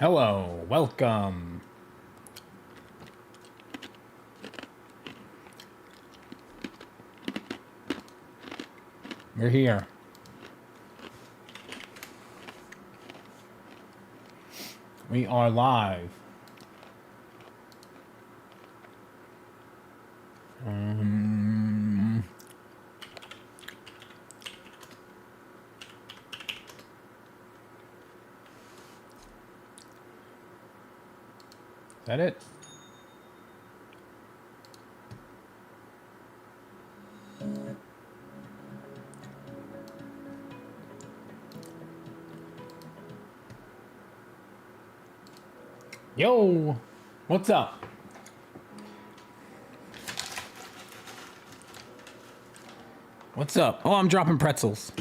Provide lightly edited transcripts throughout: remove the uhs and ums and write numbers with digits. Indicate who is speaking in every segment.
Speaker 1: Hello, welcome. We're here. We are live. Is that it? Yo, what's up? What's up? Oh, I'm dropping pretzels.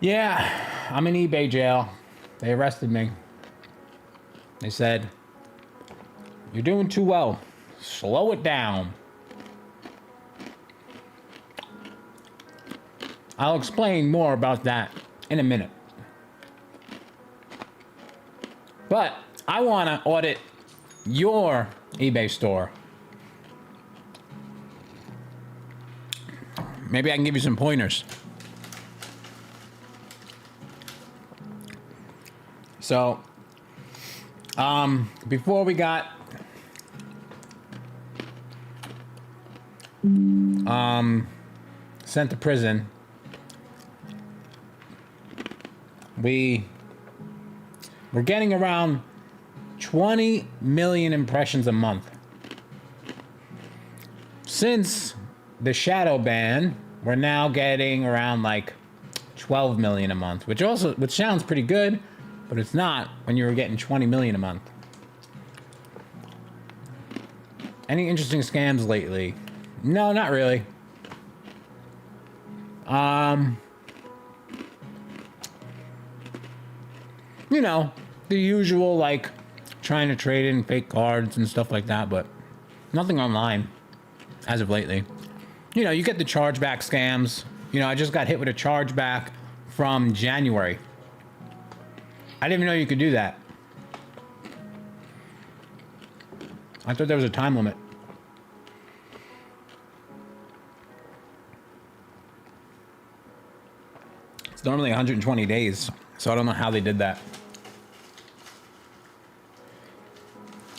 Speaker 1: Yeah, I'm in eBay jail. They arrested me. They said, "You're doing too well. Slow it down." I'll explain more about that in a minute. But I want to audit your eBay store. Maybe I can give you some pointers. So, before we got sent to prison, we're getting around 20 million impressions a month. Since the shadow ban, we're now getting around like 12 million a month, which sounds pretty good, but it's not when you were getting 20 million a month. Any interesting scams lately? No, not really. You know, the usual, like trying to trade in fake cards and stuff like that, but nothing online as of lately. You know, you get the chargeback scams. You know, I just got hit with a chargeback from January. I didn't even know you could do that. I thought there was a time limit. It's normally 120 days, so I don't know how they did that.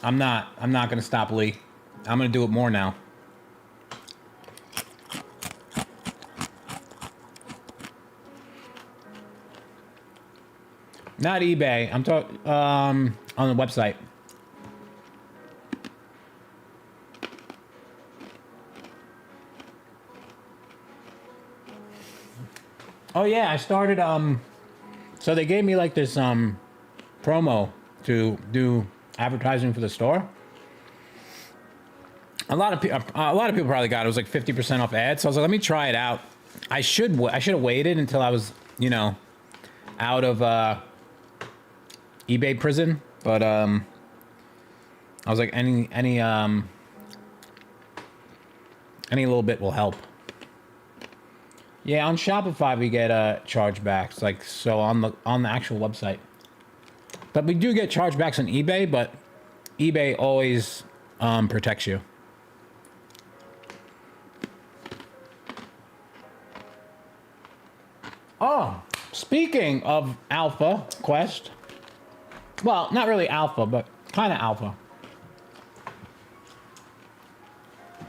Speaker 1: I'm not gonna stop, Lee. I'm gonna do it more now. Not eBay. I'm talking on the website. Oh yeah, I started so they gave me like this promo to do advertising for the store. A lot of people probably got it. It was like 50% off ads. So I was like, let me try it out. I should have waited until I was, you know, out of eBay prison, but I was like, any little bit will help. Yeah, on Shopify we get chargebacks, like so on the actual website. But we do get chargebacks on eBay, but eBay always protects you. Oh, speaking of Alpha Quest, well, not really Alpha, but kind of Alpha.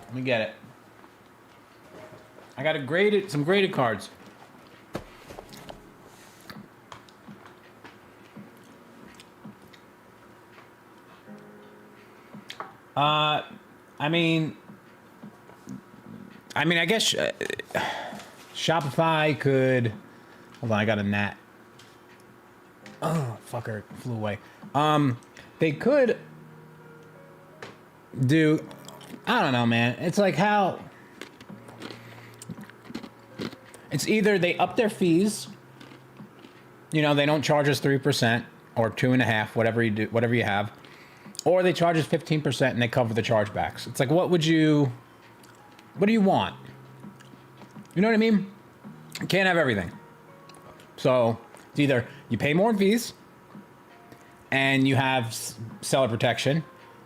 Speaker 1: Let me get it. I got some graded cards. I mean, I guess Shopify could. Hold on, I got a gnat. Oh, fucker, it flew away. They could do. I don't know, man. It's like how. It's either they up their fees. You know, they don't charge us 3% or 2.5%, whatever you do, whatever you have. Or they charge us 15% and they cover the chargebacks. It's like, what do you want? You know what I mean? You can't have everything. So it's either you pay more in fees and you have seller protection,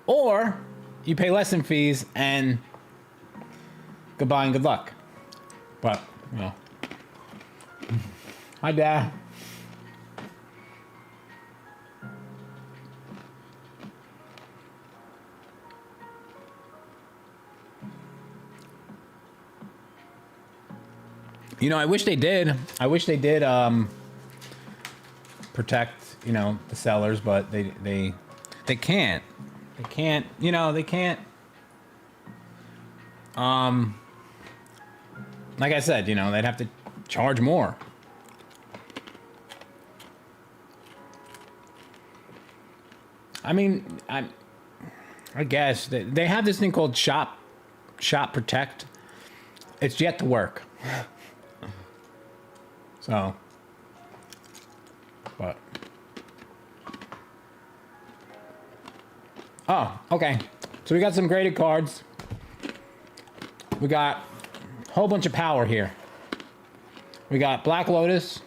Speaker 1: or you pay less in fees and goodbye and good luck. But, you know. Hi, Dad. You know, I wish they did. I wish they did protect, you know, the sellers, but they can't. They can't, you know, they can't. Like I said, you know, they'd have to charge more. I mean, I guess they have this thing called shop protect. It's yet to work. So, but, oh, okay. So we got some graded cards. We got a whole bunch of power here. We got Black Lotus.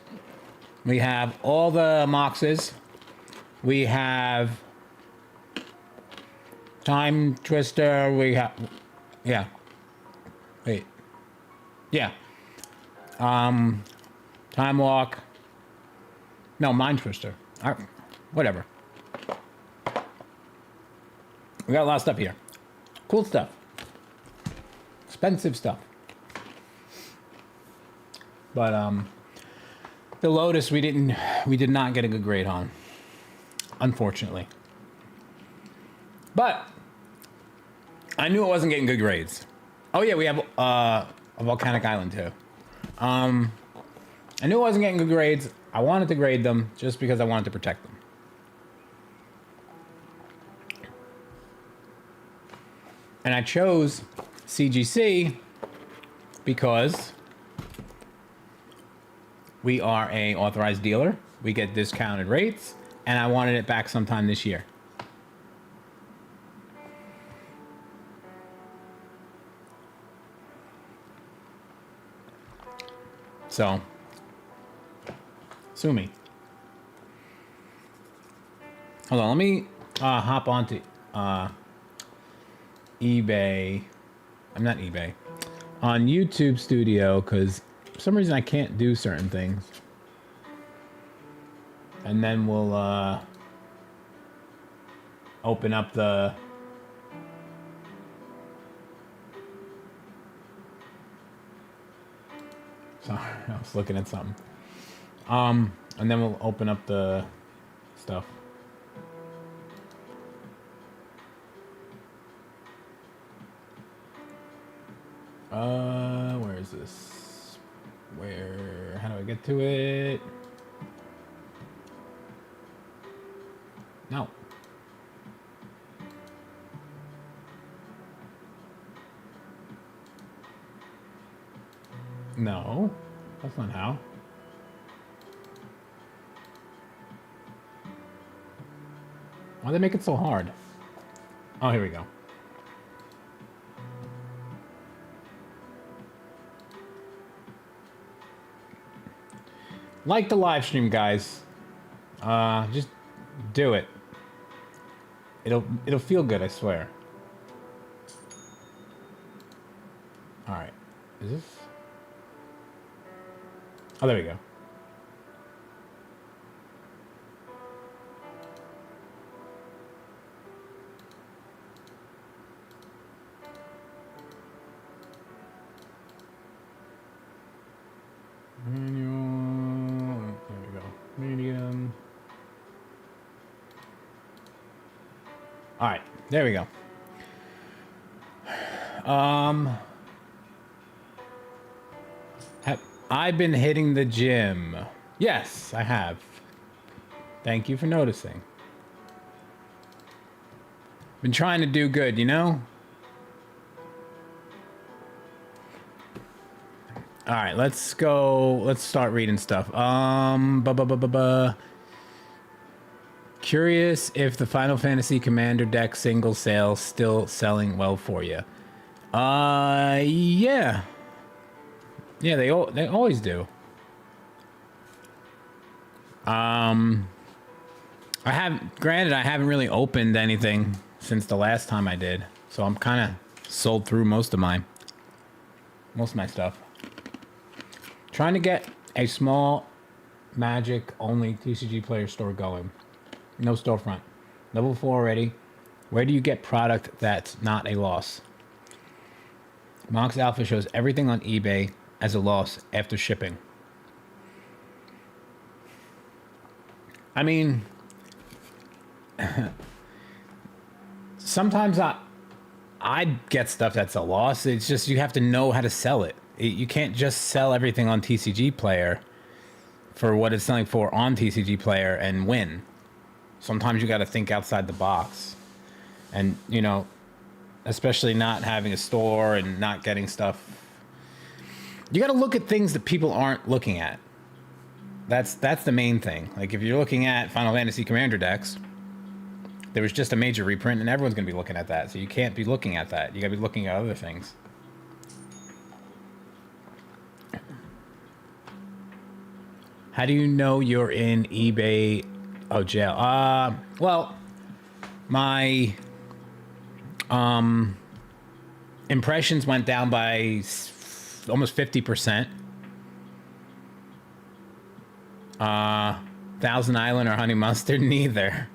Speaker 1: We have all the Moxes. We have Time Twister. We have, yeah. Wait. Yeah. Time Walk. No, Mind Twister. Whatever. We got a lot of stuff here. Cool stuff. Expensive stuff. But the Lotus we did not get a good grade on, unfortunately. But I knew it wasn't getting good grades. Oh yeah, we have a Volcanic Island too. I knew I wasn't getting good grades. I wanted to grade them just because I wanted to protect them. And I chose CGC because we are a authorized dealer. We get discounted rates, and I wanted it back sometime this year. So, sue me. Hold on, let me hop onto eBay. I'm not eBay. On YouTube Studio, because for some reason I can't do certain things. And then we'll open up the... Sorry, I was looking at something. And then we'll open up the stuff. Where is this? How do I get to it? No. No, that's not how. Why they make it so hard? Oh, here we go. Like the live stream, guys. Just do it. It'll feel good, I swear. All right. Is this? Oh, there we go. Manual. There we go. Medium. All right. There we go. I've been hitting the gym. Yes, I have. Thank you for noticing. Been trying to do good, you know? All right, let's go. Let's start reading stuff. Curious if the Final Fantasy Commander deck single sale still selling well for you. Yeah. Yeah, they always do. Granted, I haven't really opened anything since the last time I did, so I'm kind of sold through most of my stuff. Trying to get a small Magic only TCG player store going. No storefront. Level 4 already. Where do you get product that's not a loss? Mox Alpha shows everything on eBay as a loss after shipping. I mean, sometimes I get stuff that's a loss. It's just you have to know how to sell it. You can't just sell everything on TCG Player for what it's selling for on TCG Player and win. Sometimes you got to think outside the box. And, you know, especially not having a store and not getting stuff. You got to look at things that people aren't looking at. That's the main thing. Like if you're looking at Final Fantasy Commander decks, there was just a major reprint and everyone's going to be looking at that. So you can't be looking at that. You got to be looking at other things. How do you know you're in eBay? Oh, jail. Well, my impressions went down by almost 50%. Thousand Island or Honey Mustard, neither.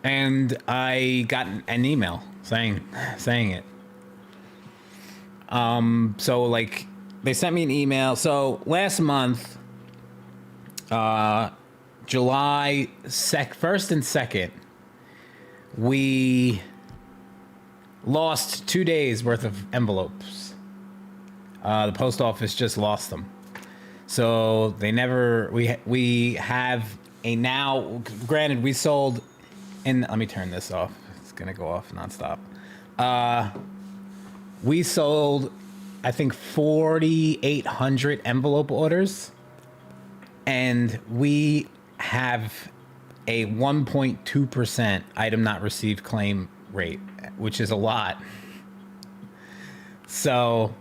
Speaker 1: And I got an email saying it. So like they sent me an email. So last month, July 1st and 2nd, we lost 2 days worth of envelopes. The post office just lost them. So they never, we have a now, granted we sold in, let me turn this off. It's going to go off nonstop. We sold, I think, 4,800 envelope orders, and we have a 1.2% item not received claim rate, which is a lot. So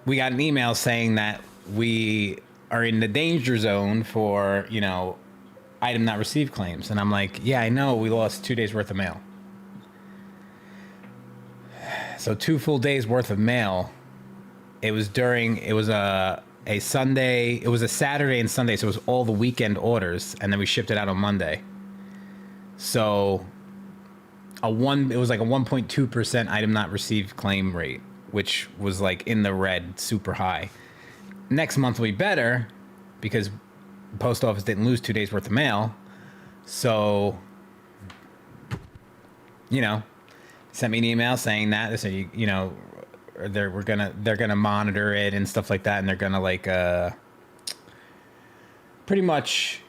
Speaker 1: we got an email saying that we are in the danger zone for, you know, item not received claims. And I'm like, yeah, I know we lost 2 days worth of mail. So 2 full days worth of mail. It was a Sunday, it was a Saturday and Sunday, so it was all the weekend orders, and then we shipped it out on Monday. So it was like a 1.2% item not received claim rate, which was like in the red, super high. Next month will be better because the post office didn't lose 2 days worth of mail. So, you know, sent me an email saying that. They said, you know, they're gonna monitor it and stuff like that, and they're gonna like pretty much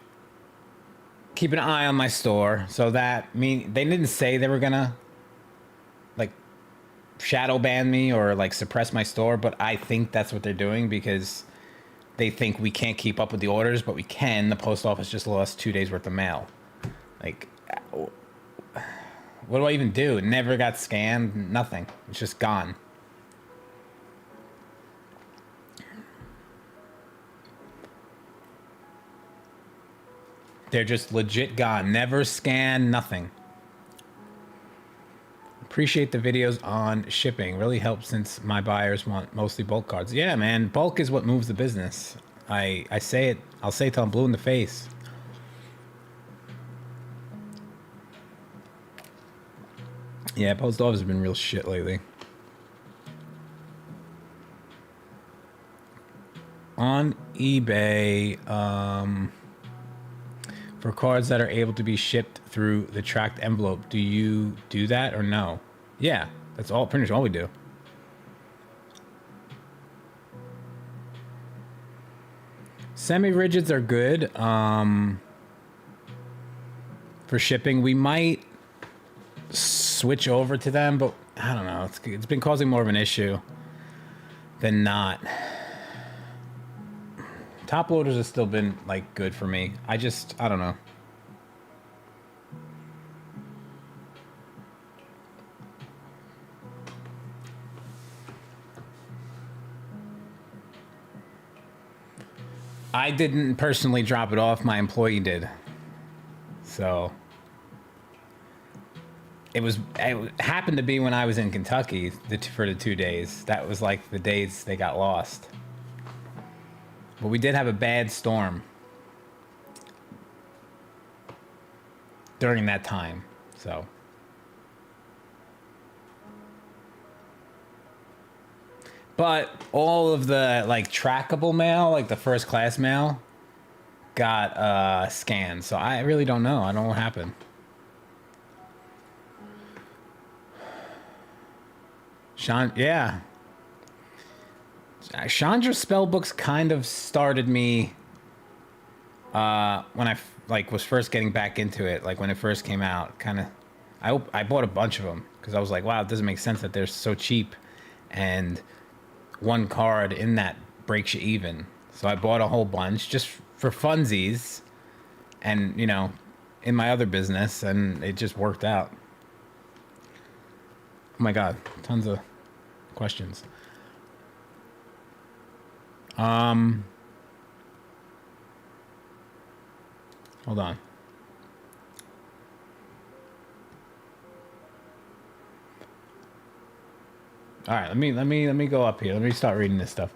Speaker 1: keep an eye on my store. So that they didn't say they were gonna like shadow ban me or like suppress my store, but I think that's what they're doing because they think we can't keep up with the orders, but we can. The post office just lost 2 days worth of mail. Like, what do I even do? It never got scanned. Nothing. It's just gone. They're just legit gone. Never scanned. Nothing. Appreciate the videos on shipping. Really helps since my buyers want mostly bulk cards. Yeah, man. Bulk is what moves the business. I say it. I'll say it till I'm blue in the face. Yeah, post office has been real shit lately. On eBay, for cards that are able to be shipped through the tracked envelope, do you do that or no? Yeah, that's all. Pretty much all we do. Semi-rigids are good for shipping. We might switch over to them, but I don't know. It's been causing more of an issue than not. Top loaders have still been like good for me. I don't know. I didn't personally drop it off. My employee did. So it happened to be when I was in Kentucky for the 2 days. That was like the days they got lost. But we did have a bad storm during that time. So but all of the like trackable mail, like the first class mail, got scanned. So I really don't know. I don't know what happened. Sean, yeah. Chandra's spell books kind of started me when I was first getting back into it, like when it first came out. Kind of, I bought a bunch of them because I was like, wow, it doesn't make sense that they're so cheap, and one card in that breaks you even. So I bought a whole bunch just for funsies, and you know, in my other business, and it just worked out. Oh my god, tons of questions. Hold on. All right, let me go up here. Let me start reading this stuff.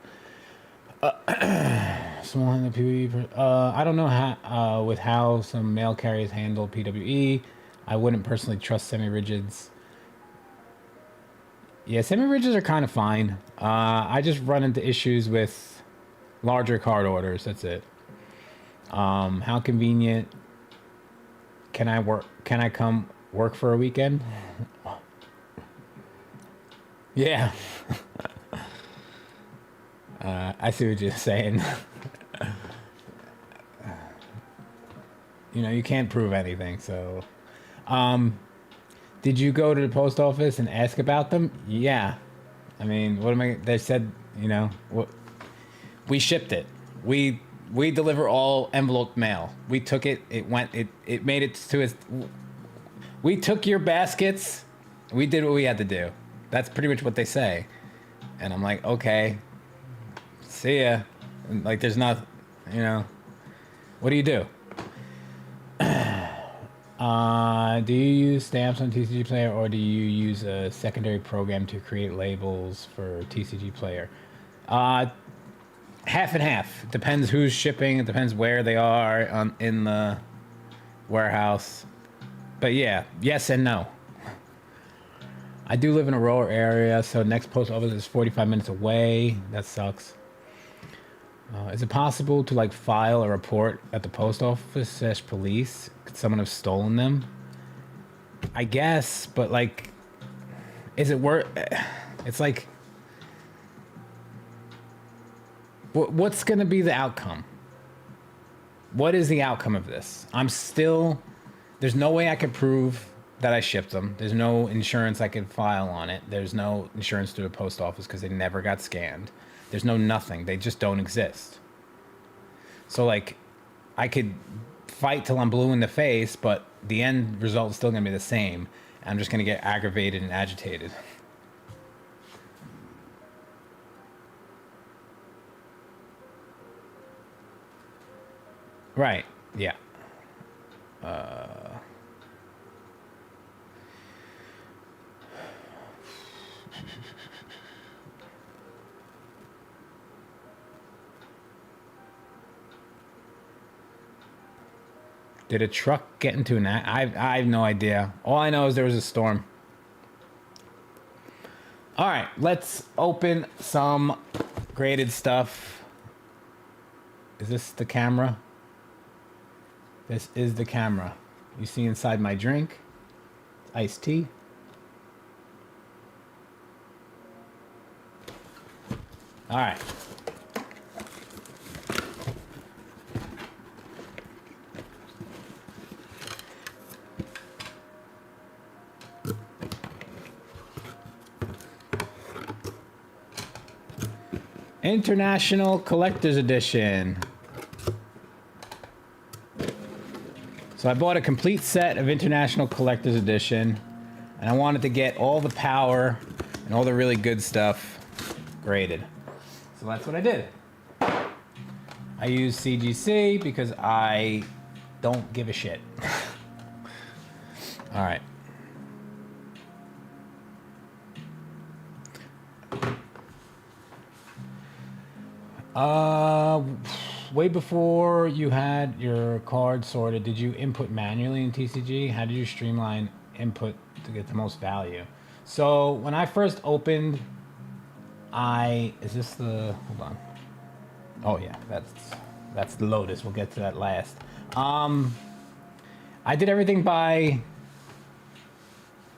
Speaker 1: Small in the PWE. I don't know how with how some mail carriers handle PWE. I wouldn't personally trust semi-rigids. Yeah, semi-rigids are kind of fine. I just run into issues with larger card orders. That's it. How convenient. Can I come work for a weekend? Yeah. I see what you're saying. You know, you can't prove anything, so. Did you go to the post office and ask about them? Yeah. I mean, they said, you know, we shipped it. We deliver all envelope mail. We took it, it made it to us. We took your baskets, we did what we had to do. That's pretty much what they say. And I'm like, okay, see ya. And like, there's not, you know, what do you do? Do you use stamps on TCG Player, or do you use a secondary program to create labels for TCG Player? Half and half. Depends who's shipping. It depends where they are in the warehouse. But yeah, yes and no. I do live in a rural area, so next post office is 45 minutes away. That sucks. Is it possible to like file a report at the post office / police? Could someone have stolen them? I guess, but like, is it worth? It's like, what's gonna be the outcome? What is the outcome of this? There's no way I could prove that I shipped them. There's no insurance I could file on it. There's no insurance through the post office because they never got scanned. There's no nothing. They just don't exist. So like, I could fight till I'm blue in the face, but the end result is still gonna be the same. I'm just gonna get aggravated and agitated. Right, yeah. Did a truck get into an accident? I have no idea. All I know is there was a storm. All right, let's open some graded stuff. Is this the camera? This is the camera. You see inside my drink? It's iced tea. All right. International Collector's Edition. So I bought a complete set of International Collector's Edition, and I wanted to get all the power and all the really good stuff graded. So that's what I did. I I use CGC because I don't give a shit. All right. Way before you had your card sorted, did you input manually in TCG? How did you streamline input to get the most value? So when I first opened, is this the, hold on. Oh yeah, that's the Lotus. We'll get to that last. I did everything by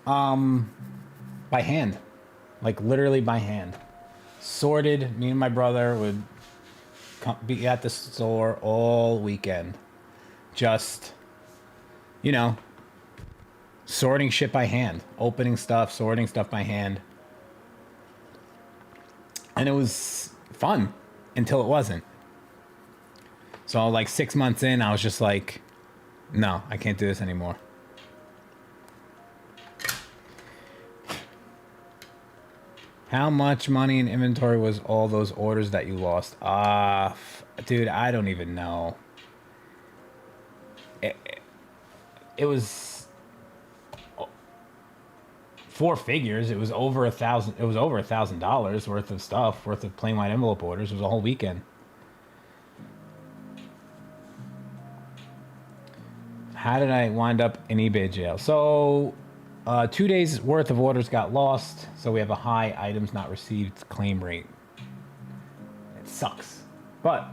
Speaker 1: hand, like literally by hand. Sorted. Me and my brother would be at the store all weekend, just, you know, sorting shit by hand, opening stuff, sorting stuff by hand, and it was fun until it wasn't. So like 6 months in, I was just like, no, I can't do this anymore. How much money in inventory was all those orders that you lost? Dude, I don't even know. It was 4 figures. It was over $1,000. It was over $1,000 worth of stuff, worth of plain white envelope orders. It was a whole weekend. How did I wind up in eBay jail? So 2 days worth of orders got lost, so we have a high items not received claim rate. It sucks, but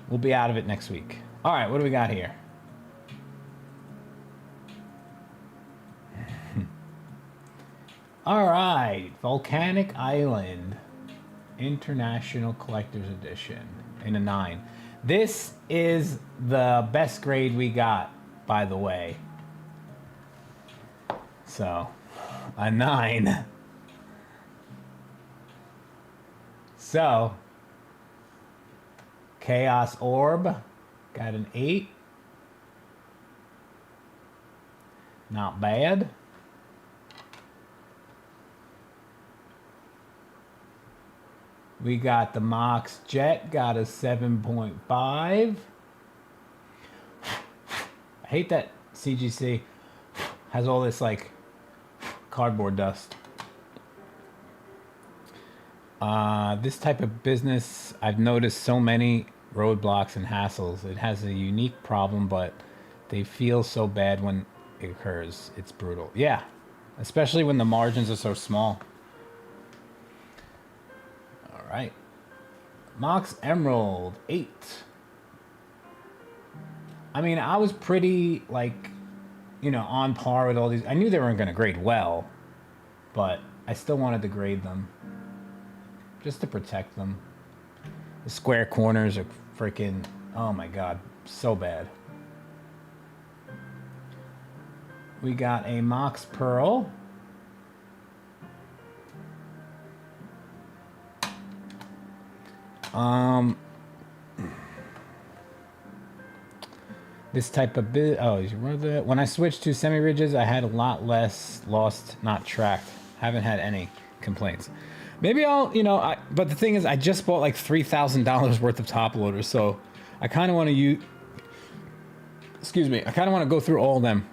Speaker 1: we'll be out of it next week. All right, what do we got here? All right, Volcanic Island International Collector's Edition in a 9. This is the best grade we got, by the way. So, a 9. So, Chaos Orb got an 8. Not bad. We got the Mox Jet, got a 7.5. I hate that CGC has all this like cardboard dust. This type of business, I've noticed so many roadblocks and hassles. It has a unique problem, but they feel so bad when it occurs. It's brutal. Yeah, especially when the margins are so small. All right. Mox Emerald 8. I mean, I was pretty, like, you know, on par with all these. I knew they weren't going to grade well, but I still wanted to grade them just to protect them. The square corners are freaking, oh my god, so bad. We got a Mox Pearl. This type of when I switched to semi-rigids, I had a lot less lost, not tracked. Haven't had any complaints. Maybe I'll, you know, but the thing is, I just bought like $3,000 worth of top loaders, so I kind of want to use, excuse me, I kind of want to go through all of them.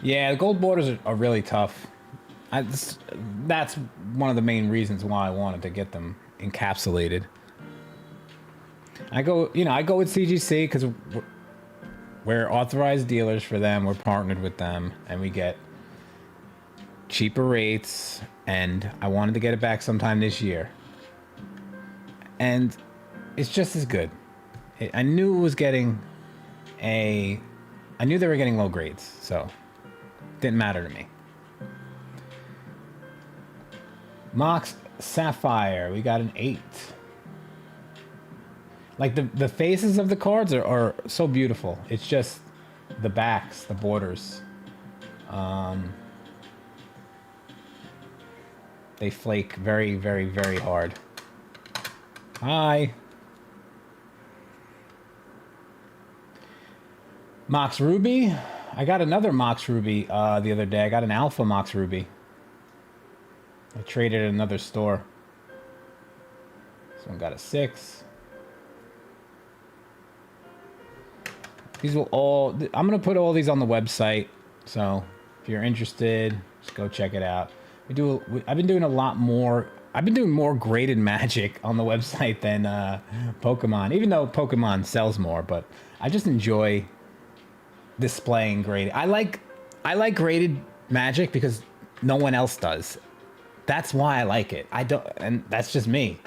Speaker 1: Yeah, the gold borders are really tough. That's one of the main reasons why I wanted to get them encapsulated. I go with CGC because we're authorized dealers for them. We're partnered with them, and we get cheaper rates. And I wanted to get it back sometime this year, and it's just as good. I knew it was getting I knew they were getting low grades, so it didn't matter to me. Mox Sapphire, we got an 8. Like the faces of the cards are so beautiful. It's just the backs, the borders. They flake very, very, very hard. Hi. Mox Ruby. I got another Mox Ruby the other day. I got an Alpha Mox Ruby. I traded at another store. This one got a 6. These will all... I'm going to put all these on the website. So if you're interested, just go check it out. I've been doing a lot more... I've been doing more graded Magic on the website than Pokemon. Even though Pokemon sells more. But I just enjoy displaying graded. I like graded Magic because no one else does. That's why I like it. I don't... And that's just me.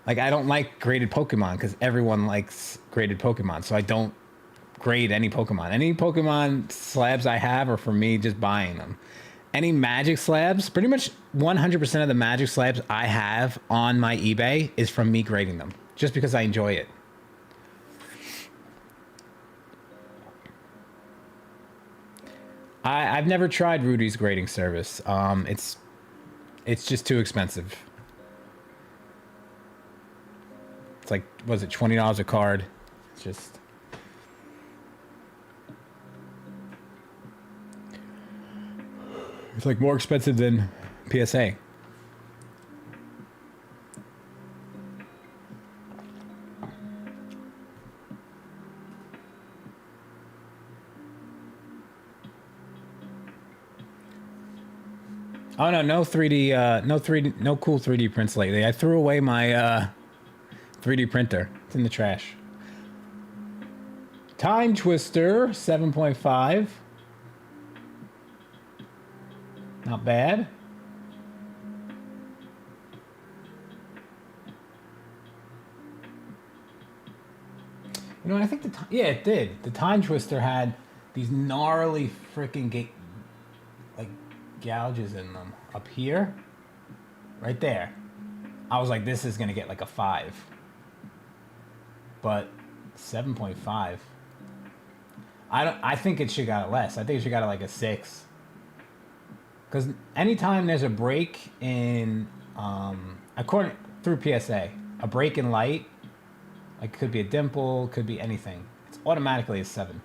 Speaker 1: Like, I don't like graded Pokemon because everyone likes graded Pokemon. So I don't grade any Pokemon. Any Pokemon slabs I have are for me just buying them. Any Magic slabs, pretty much 100% of the Magic slabs I have on my eBay is from me grading them. Just because I enjoy it. I've never tried Rudy's grading service. It's just too expensive. It's like, was it $20 a card? It's just... It's like more expensive than PSA. Oh no, no 3D, no cool 3D prints lately. I threw away my 3D printer. It's in the trash. Time Twister 7.5. Not bad. You know, I think yeah, it did. The Time Twister had these gnarly freaking like gouges in them up here, right there. I was like, this is gonna get like a 5, but 7.5. I think it should got it less. I think it should got it like a 6. Because anytime there's a break in, according through PSA, a break in light, like could be a dimple, could be anything, it's automatically a 7.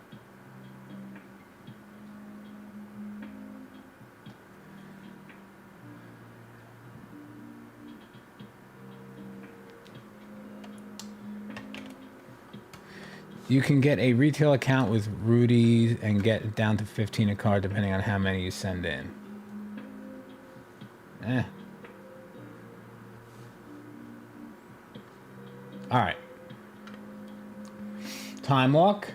Speaker 1: You can get a retail account with Rudy's and get it down to 15 a card depending on how many you send in. All right. Time Walk.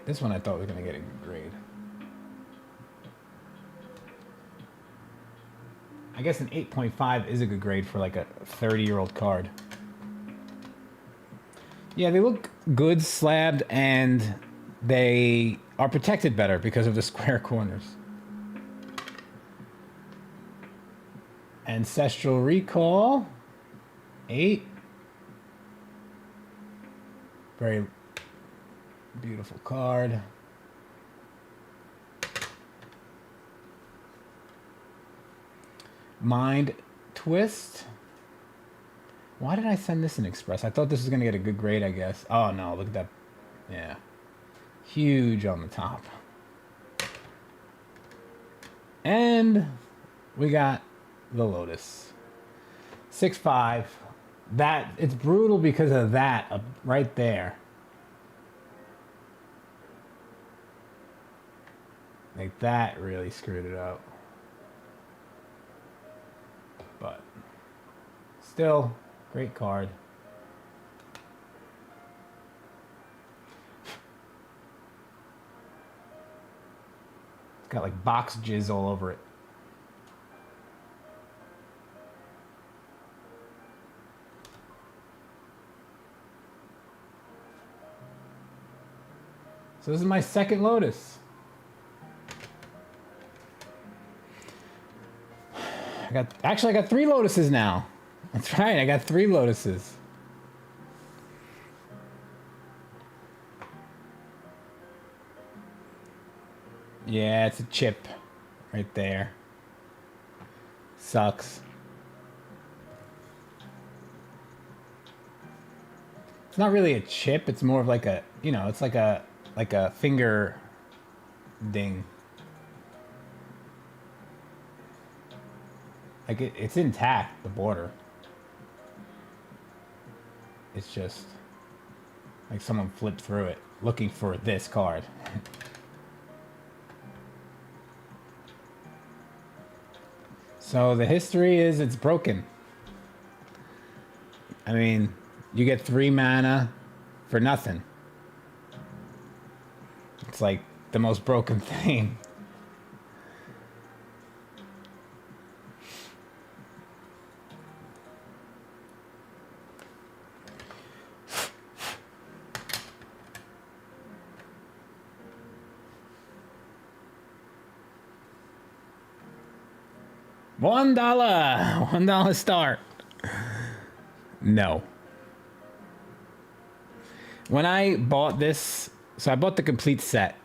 Speaker 1: This one I thought was going to get a good grade. I guess an 8.5 is a good grade for like a 30-year-old card. Yeah, they look good slabbed and they are protected better because of the square corners. Ancestral Recall, 8. Very beautiful card. Mind Twist. Why did I send this in Express? I thought this was going to get a good grade, I guess. Oh, no, look at that. Yeah. Huge on the top. And we got the Lotus. 6.5. That, it's brutal because of that right there. Like, that really screwed it up. But still, great card. It's got like box jizz all over it. So this is my second Lotus. I got 3 Lotuses now. That's right, I got 3 Lotuses. Yeah, it's a chip right there. Sucks. It's not really a chip, it's more of like a, you know, it's like a finger ding. Like it's intact, the border. It's just like someone flipped through it looking for this card. So the history is it's broken. I mean, you get 3 mana for nothing. It's like the most broken thing. $1. $1 start. No. When I bought this, so I bought the complete set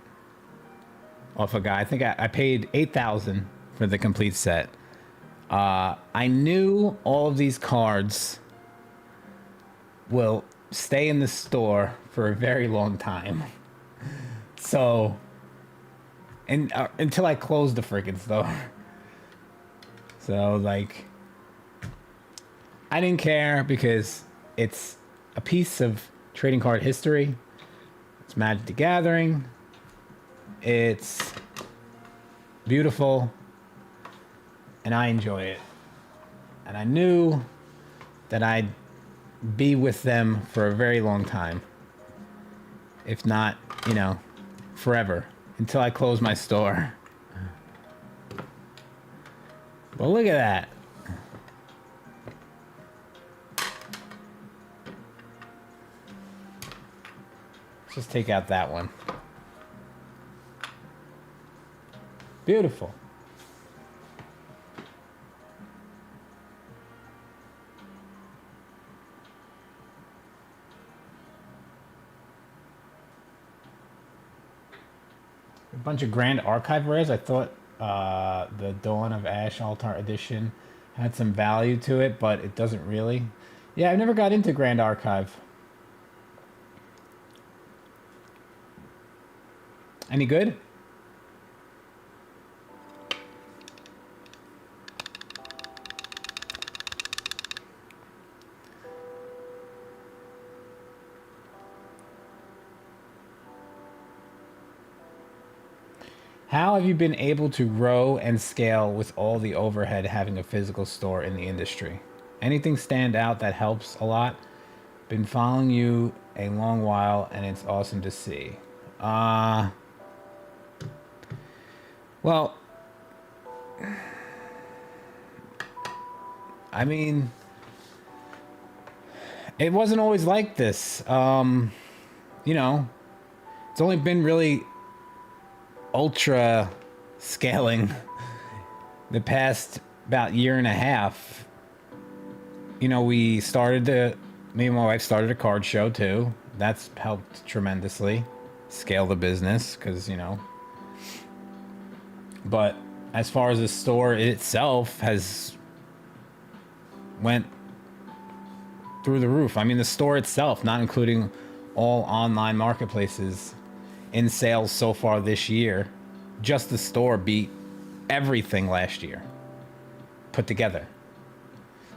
Speaker 1: off a guy. I think I paid $8,000 for the complete set. I knew all of these cards will stay in the store for a very long time. So, until I close the freaking store. So, like, I didn't care because it's a piece of trading card history. It's Magic the Gathering. It's beautiful. And I enjoy it. And I knew that I'd be with them for a very long time. If not, you know, forever. Until I close my store. Well, look at that. Let's just take out that one. Beautiful. A bunch of Grand Archive rares. I thought the Dawn of Ash Altar Edition had some value to it, but it doesn't really. Yeah, I've never got into Grand Archive. Any good? How have you been able to grow and scale with all the overhead having a physical store in the industry? Anything stand out that helps a lot? Been following you a long while and it's awesome to see. Well, I mean, it wasn't always like this. You know, it's only been really ultra scaling the past about year and a half. You know, me and my wife started a card show too. That's helped tremendously scale the business because, you know, but as far as the store itself has went through the roof. I mean, the store itself, not including all online marketplaces, in sales so far this year, just the store beat everything last year put together.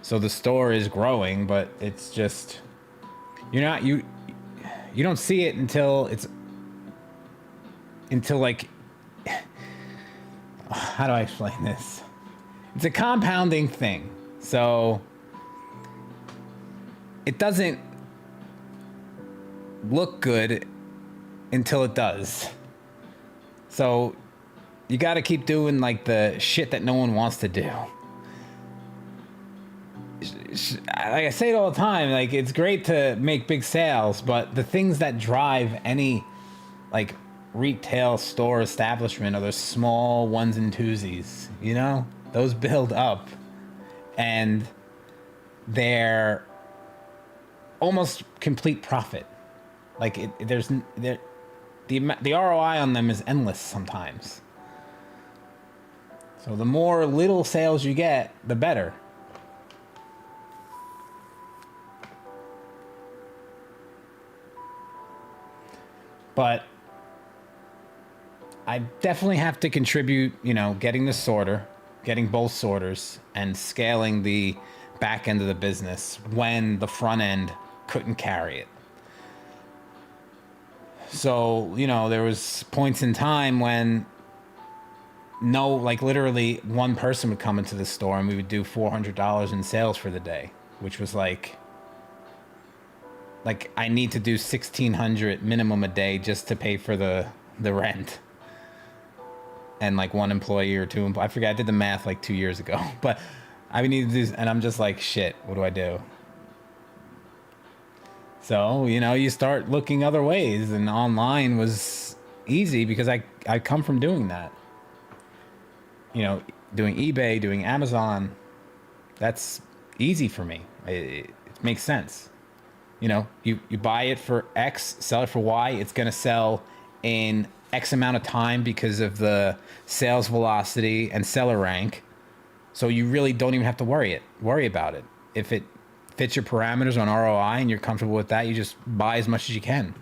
Speaker 1: So the store is growing, but it's just you don't see it until like how do I explain this? It's a compounding thing. So it doesn't look good until it does. So you got to keep doing like the shit that no one wants to do. Like I say it all the time, like it's great to make big sales, but the things that drive any like retail store establishment are those small ones and twosies, you know? Those build up and they're almost complete profit. Like the ROI on them is endless sometimes. So the more little sales you get, the better. But I definitely have to contribute, you know, getting the sorter. getting both sorters and scaling the back end of the business when the front end couldn't carry it. So, you know, there was points in time when like literally one person would come into the store and we would do $400 in sales for the day, which was like I need to do $1,600 minimum a day just to pay for the rent. And like one employee or two, I forget, I did the math like 2 years ago, but I need to do, and I'm just like, shit, what do I do? So, you know, you start looking other ways, and online was easy because I come from doing that. You know, doing eBay, doing Amazon, that's easy for me. It makes sense. You know, you buy it for X, sell it for Y, it's going to sell in X amount of time because of the sales velocity and seller rank. So you really don't even have to worry about it. If it fits your parameters on ROI and you're comfortable with that, you just buy as much as you can.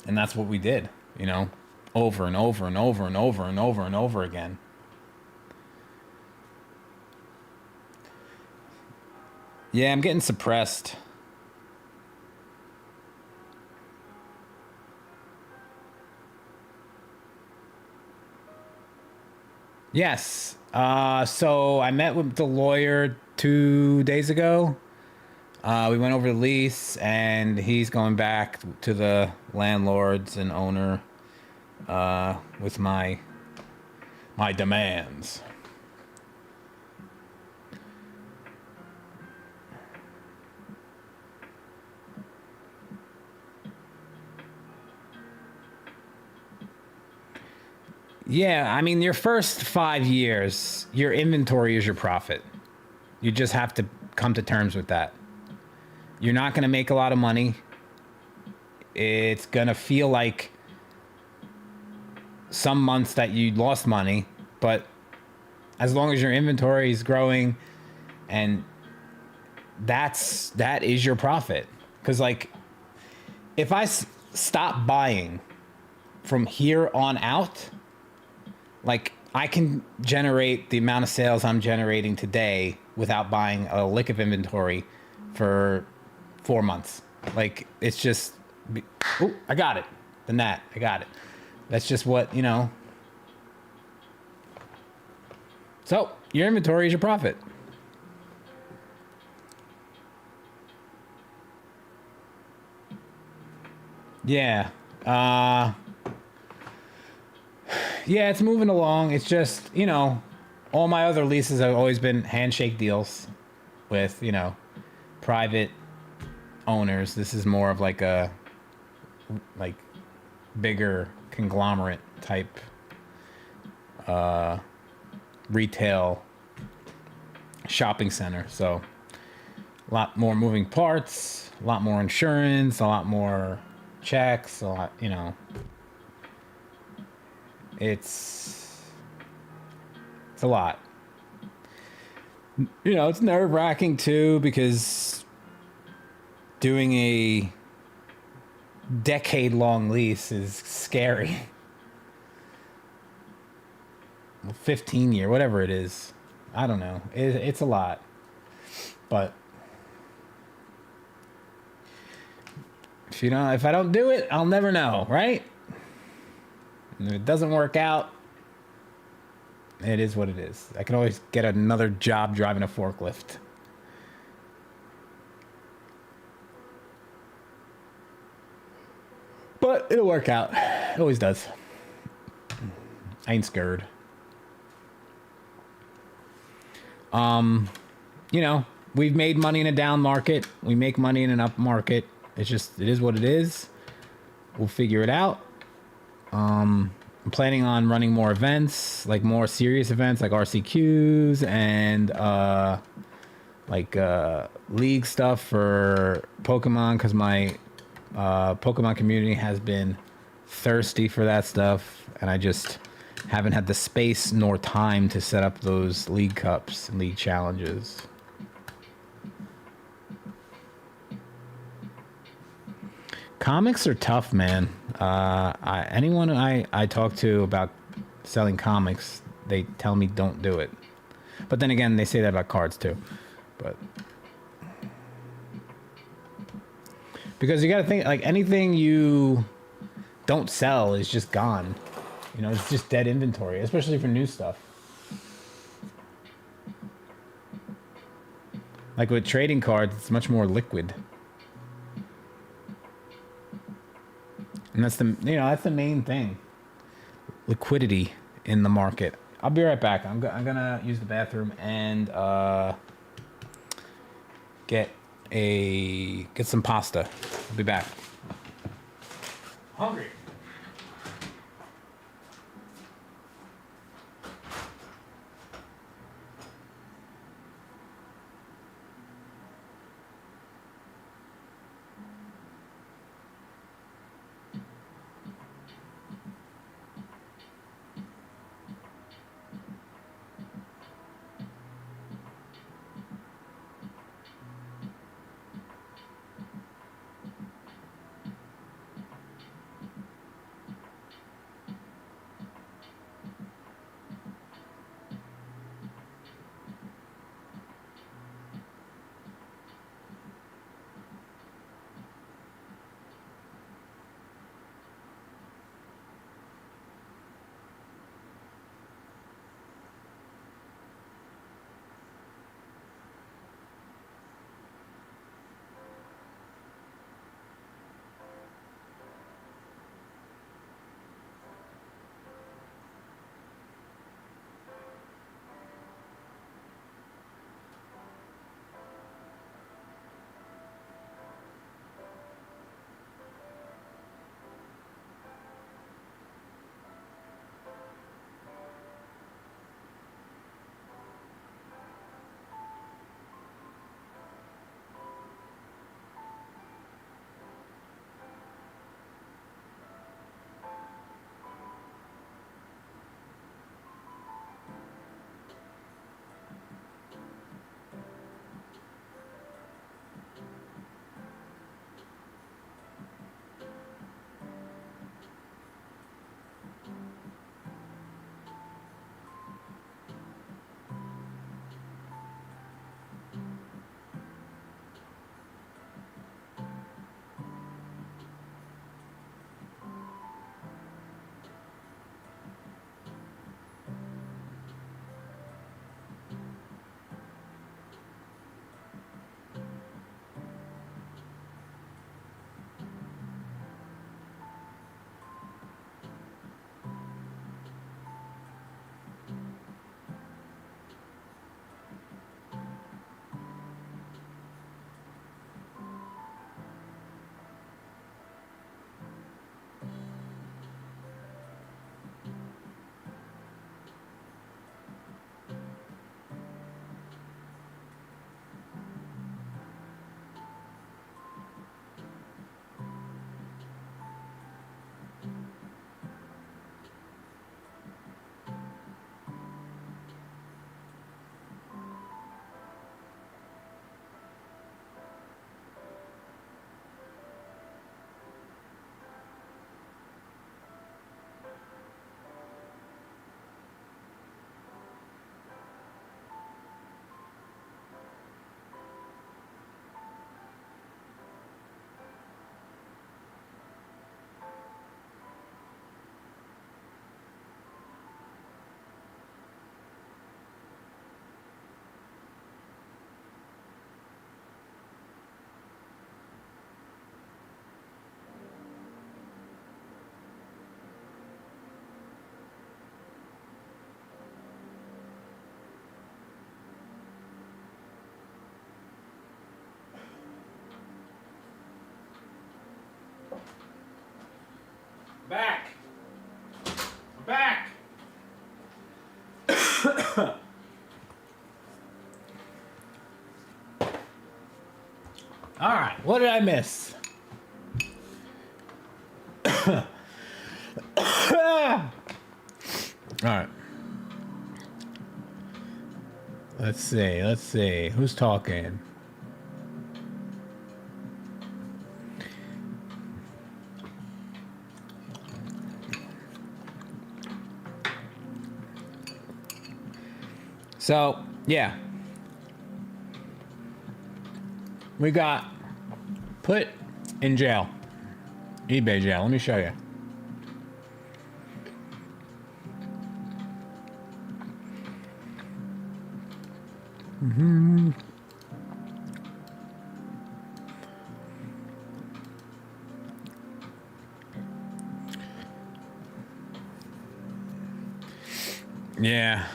Speaker 1: And that's what we did, you know, over and over and over and over and over and over again. Yeah, I'm getting suppressed. Yes. So I met with the lawyer 2 days ago. We went over the lease, and he's going back to the landlords and owner with my demands. Yeah, I mean, your first 5 years, your inventory is your profit. You just have to come to terms with that. You're not going to make a lot of money. It's going to feel like some months that you lost money, but as long as your inventory is growing, and that is your profit. Because like, if I stop buying from here on out, like, I can generate the amount of sales I'm generating today without buying a lick of inventory for 4 months. Like, it's just, oh, I got it. The gnat, I got it. That's just what, you know. So, your inventory is your profit. Yeah. Yeah, it's moving along. It's just, you know, all my other leases have always been handshake deals with, you know, private owners. This is more of like a, like, bigger conglomerate type retail shopping center. So a lot more moving parts, a lot more insurance, a lot more checks, a lot, you know. It's a lot. You know, it's nerve-wracking too, because doing a decade-long lease is scary. 15-year, whatever it is. I don't know. It's a lot. But if I don't do it, I'll never know, right? And if it doesn't work out, it is what it is. I can always get another job driving a forklift. But it'll work out. It always does. I ain't scared. You know, we've made money in a down market. We make money in an up market. It is what it is. We'll figure it out. I'm planning on running more events, like more serious events, like RCQs and league stuff for Pokemon, because my Pokemon community has been thirsty for that stuff, and I just haven't had the space nor time to set up those league cups and league challenges. Comics are tough, man. Anyone I talk to about selling comics, they tell me don't do it. But then again, they say that about cards too. But because you got to think, like, anything you don't sell is just gone. You know, it's just dead inventory, especially for new stuff. Like with trading cards, it's much more liquid. And that's that's the main thing. Liquidity in the market. I'll be right back. I'm gonna use the bathroom and get some pasta. I'll be back. Hungry. Back. I'm back. All right. What did I miss? All right. Let's see. Let's see. Who's talking? So, yeah. We got put in jail. eBay jail. Let me show you. Yeah.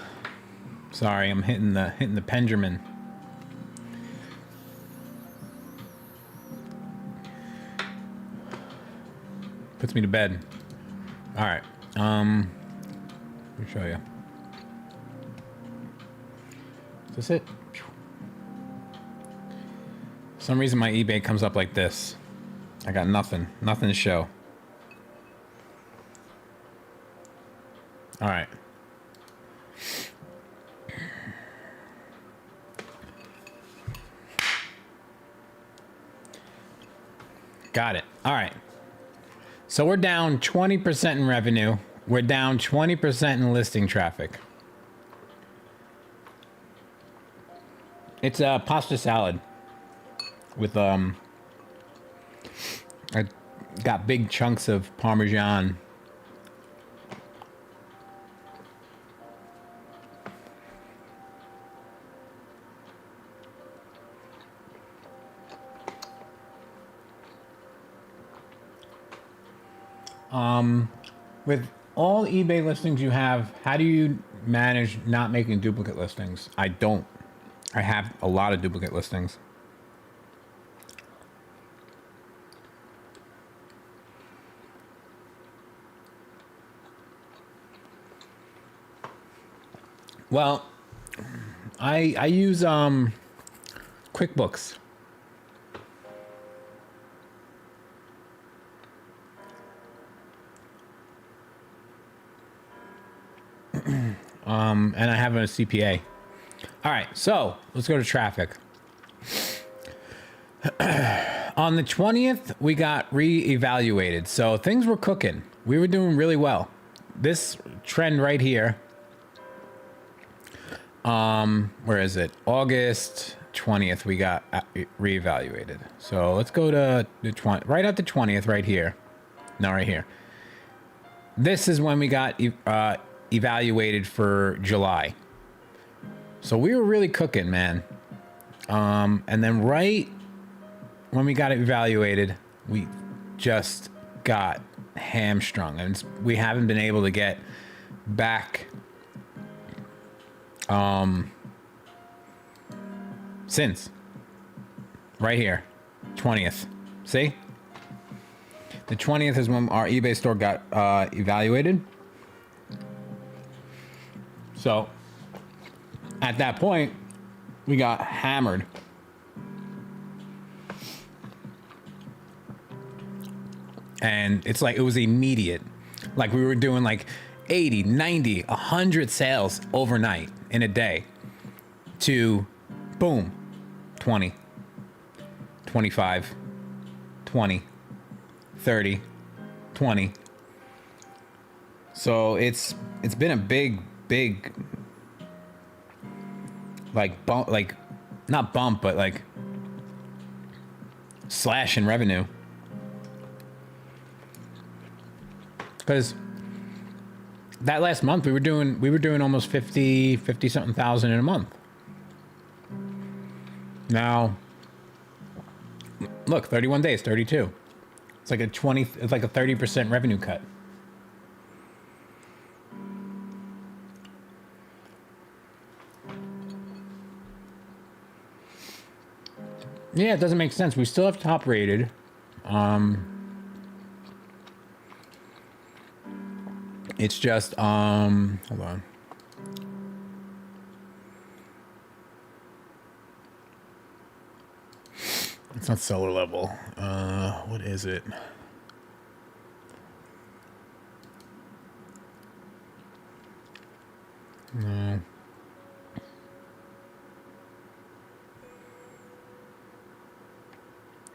Speaker 1: Sorry, I'm hitting the Pendulum. Puts me to bed. All right. Let me show you. Is this it? For some reason my eBay comes up like this. I got nothing to show. All right. Got it. All right. So we're down 20% in revenue. We're down 20% in listing traffic. It's a pasta salad with I got big chunks of Parmesan. With all eBay listings you have, how do you manage not making duplicate listings? I don't. I have a lot of duplicate listings. Well, I use QuickBooks. And I have a CPA. All right, so let's go to traffic. On the 20th, we got re-evaluated. So things were cooking. We were doing really well. This trend right here. Where is it? August 20th, we got re-evaluated. So let's go to the 20, right at the 20th, right here. No, right here. This is when we got evaluated for July. So we were really cooking, man. And then right when we got it evaluated, we just got hamstrung, and we haven't been able to get back since. Right here, 20th. See? The 20th is when our eBay store got evaluated. So at that point, we got hammered. And it's like, it was immediate. Like we were doing like 80, 90, 100 sales overnight in a day to boom, 20, 25, 20, 30, 20. So it's been a big like bump, like not bump, but like slash in revenue. Because that last month we were doing almost 50 something thousand in a month. Now look, 31 days, 32. It's like a 30% revenue cut. Yeah, it doesn't make sense. We still have top rated. It's just, hold on. It's not seller level. What is it? No.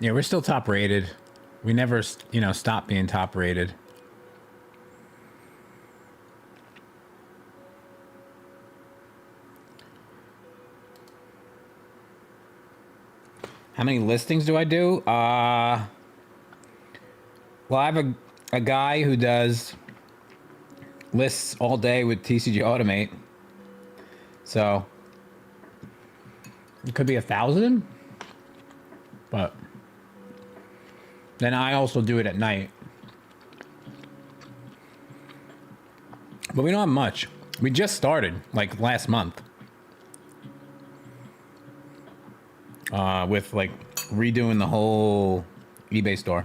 Speaker 1: Yeah, we're still top rated. We never, stopped being top rated. How many listings do I do? Well, I have a guy who does lists all day with TCG Automate. So it could be 1,000. But then I also do it at night. But we don't have much. We just started, like, last month. With, like, redoing the whole eBay store.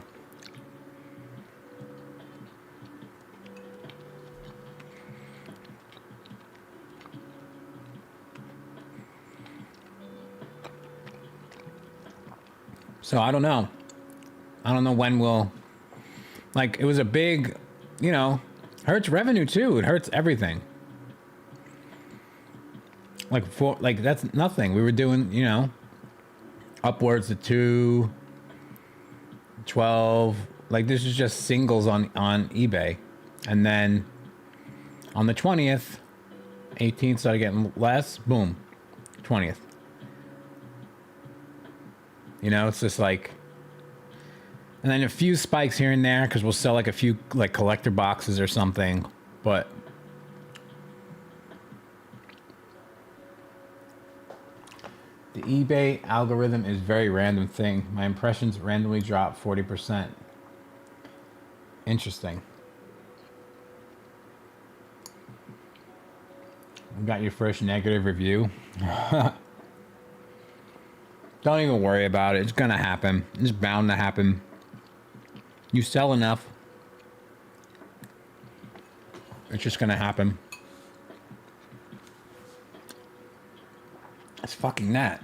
Speaker 1: So I don't know. I don't know when we'll... Like, it was a big, you know, hurts revenue too. It hurts everything. Like, that's nothing. We were doing, you know, upwards to 212. Like, this is just singles on eBay. And then on the 20th, 18th started getting less. Boom. 20th. You know, it's just like... And then a few spikes here and there because we'll sell like a few like collector boxes or something. But the eBay algorithm is a very random thing. My impressions randomly drop 40%. Interesting. We got your first negative review. Don't even worry about it. It's gonna happen. It's bound to happen. You sell enough, it's just gonna happen. It's fucking that.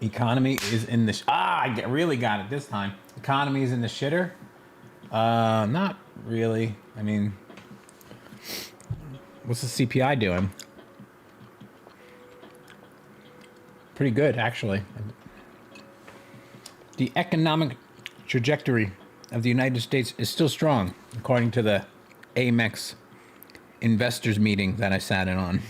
Speaker 1: Economy is in the... I really got it this time. Economy is in the shitter. Not really. I mean, what's the CPI doing? Pretty good, actually. The economic trajectory of the United States is still strong, according to the AMEX investors meeting that I sat in on.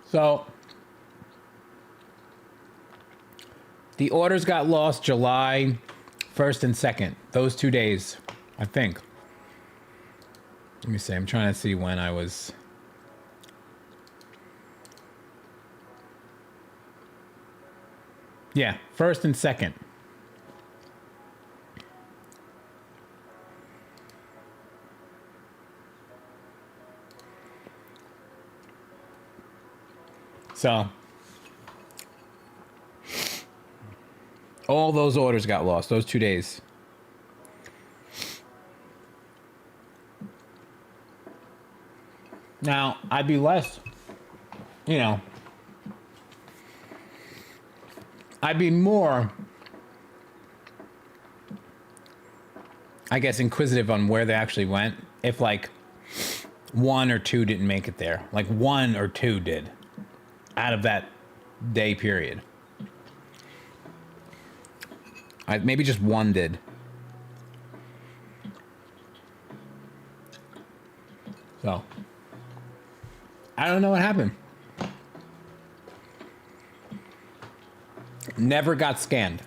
Speaker 1: So, the orders got lost July 1st and 2nd. Those 2 days, I think. Let me see. I'm trying to see when I was... Yeah, 1st and 2nd. So, all those orders got lost, those 2 days. Now, I'd be less, you know, I'd be more, I guess, inquisitive on where they actually went if, like, 1 or 2 didn't make it there. Like, 1 or 2 did out of that day period. Maybe just 1 did. So, I don't know what happened. Never got scanned.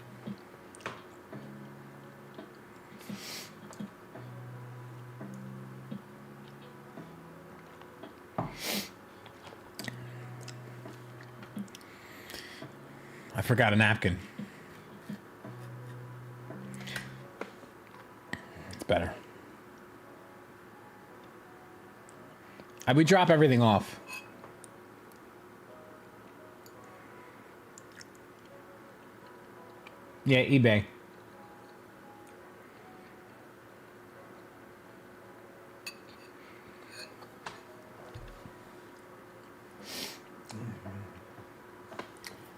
Speaker 1: I forgot a napkin. It's better. We drop everything off. Yeah, eBay.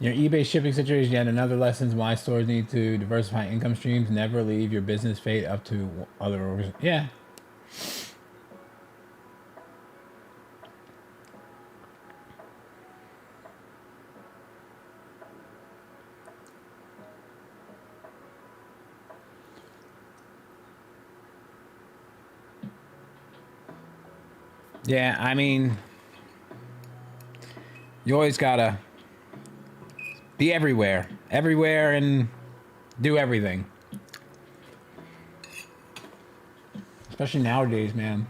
Speaker 1: Your eBay shipping situation, yet another lesson why stores need to diversify income streams. Never leave your business fate up to other organizations. Yeah. Yeah, I mean, you always gotta be everywhere. Everywhere and do everything. Especially nowadays, man.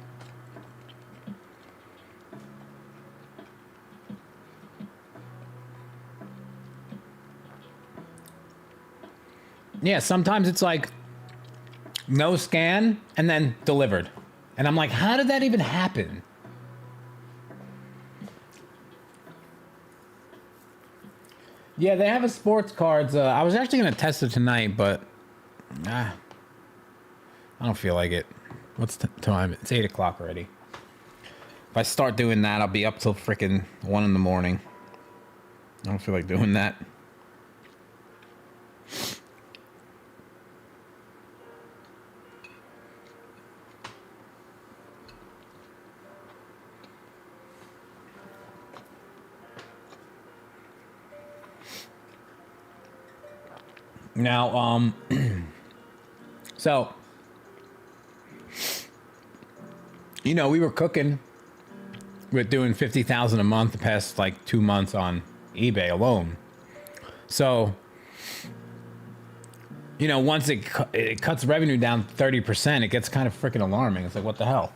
Speaker 1: Yeah, sometimes it's like no scan and then delivered. And I'm like, how did that even happen? Yeah, they have a sports cards. I was actually going to test it tonight, but I don't feel like it. What's the time? It's 8 o'clock already. If I start doing that, I'll be up till freaking 1 in the morning. I don't feel like doing that. Now, so, you know, we were cooking with doing 50,000 a month the past like 2 months on eBay alone. So, you know, once it cuts revenue down 30%, it gets kind of freaking alarming. It's like, what the hell?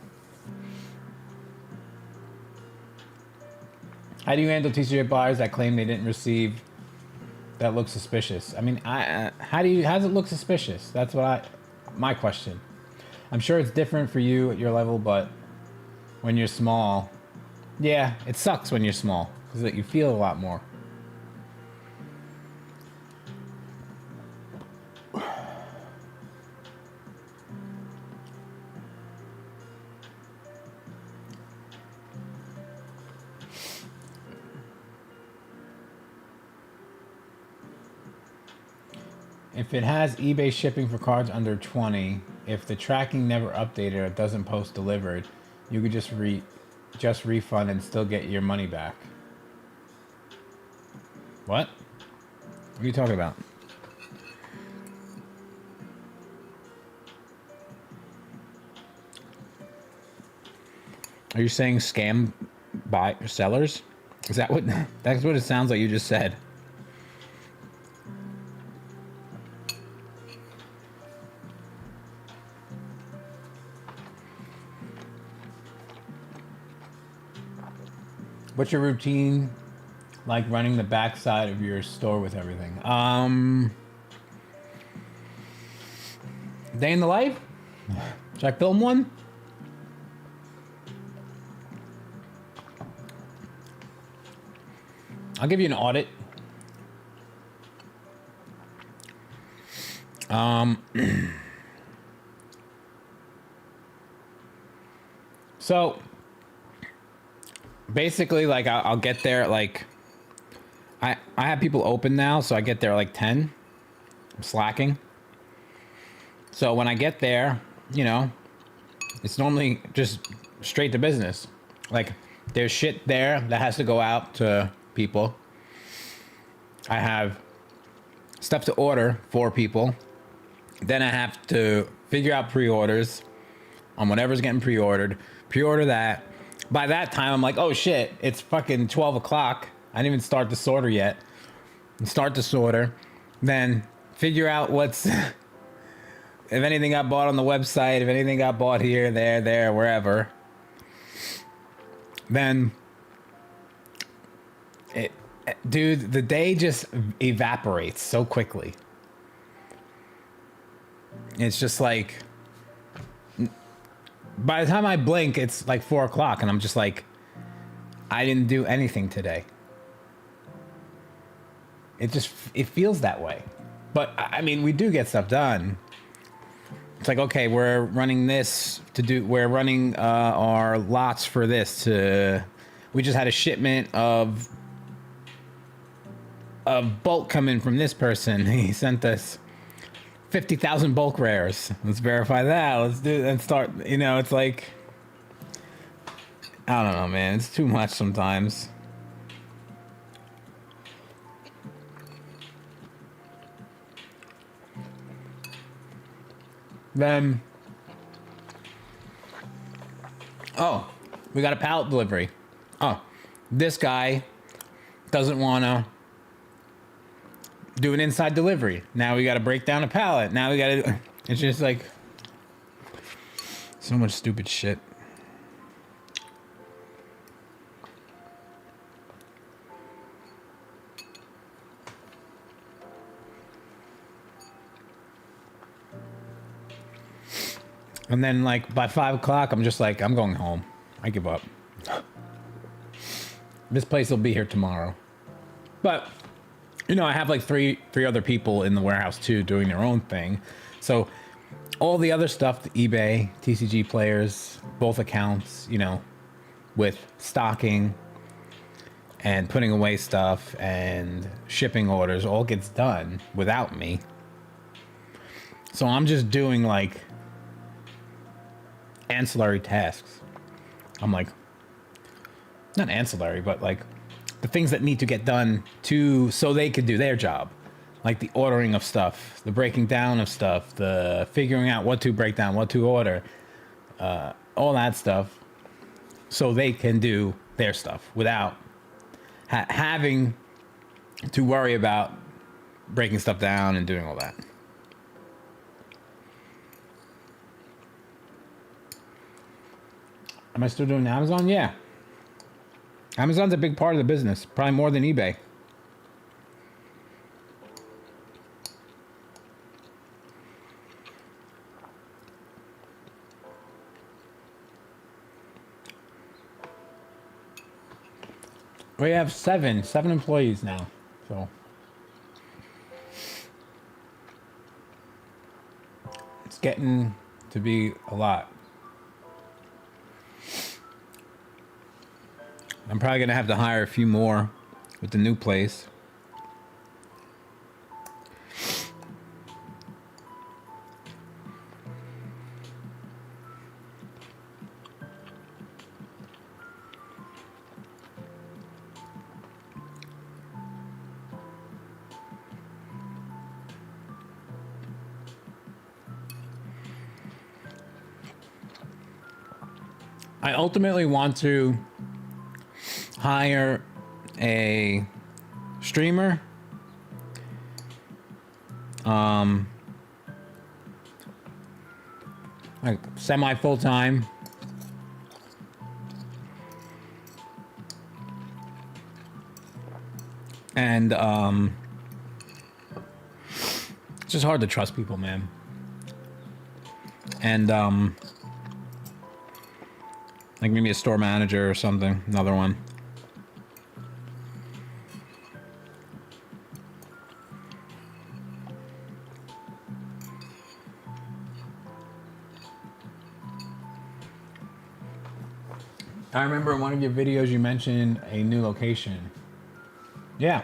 Speaker 1: How do you handle TCJ buyers that claim they didn't receive that look suspicious? I mean, how does it look suspicious? That's what my question. I'm sure it's different for you at your level, but when you're small, yeah, it sucks when you're small because you feel a lot more. If it has eBay shipping for cards under 20, if the tracking never updated or doesn't post delivered, you could just refund and still get your money back. What? What are you talking about? Are you saying scam sellers? Is that what? That's what it sounds like you just said. What's your routine like running the backside of your store with everything? Day in the life? Should I film one? I'll give you an audit. So basically, like, I'll get there at like, I have people open now, so I get there at like 10. I'm slacking. So when I get there, you know, it's normally just straight to business. Like, there's shit there that has to go out to people. I have stuff to order for people. Then I have to figure out pre-orders on whatever's getting pre-ordered. Pre-order that. By that time, I'm like, oh shit, it's fucking 12 o'clock. I didn't even start the sorter yet. And start the sorter. Then figure out what's... if anything got bought on the website, if anything got bought here, there, wherever. Then... dude, the day just evaporates so quickly. It's just like... by the time I blink, it's like 4 o'clock, and I'm just like, I didn't do anything today. It feels that way. But, I mean, we do get stuff done. It's like, okay, we're running this we're running our lots for this we just had a shipment of bulk come in from this person. He sent us 50,000 bulk rares. Let's verify that. Let's do and start. You know, it's like, I don't know, man. It's too much sometimes. Then, oh, We got a pallet delivery. Oh, this guy doesn't want to do an inside delivery. Now we got to break down a pallet. Now we got to... It's just like... So much stupid shit. And then, like, by 5 o'clock, I'm just like, I'm going home. I give up. This place will be here tomorrow. But, you know, I have like three other people in the warehouse too doing their own thing. So all the other stuff, the eBay, TCG players, both accounts, you know, with stocking and putting away stuff and shipping orders all gets done without me. So I'm just doing like ancillary tasks. I'm like, not ancillary, but like the things that need to get done so they could do their job. Like the ordering of stuff, the breaking down of stuff, the figuring out what to break down, what to order, all that stuff, so they can do their stuff without having to worry about breaking stuff down and doing all that. Am I still doing Amazon? Yeah. Amazon's a big part of the business, probably more than eBay. We have seven employees now, so it's getting to be a lot. I'm probably gonna have to hire a few more with the new place. I ultimately want to hire a streamer, like semi full time, and it's just hard to trust people, man. And like maybe a store manager or something, another one. I remember in one of your videos you mentioned a new location. Yeah.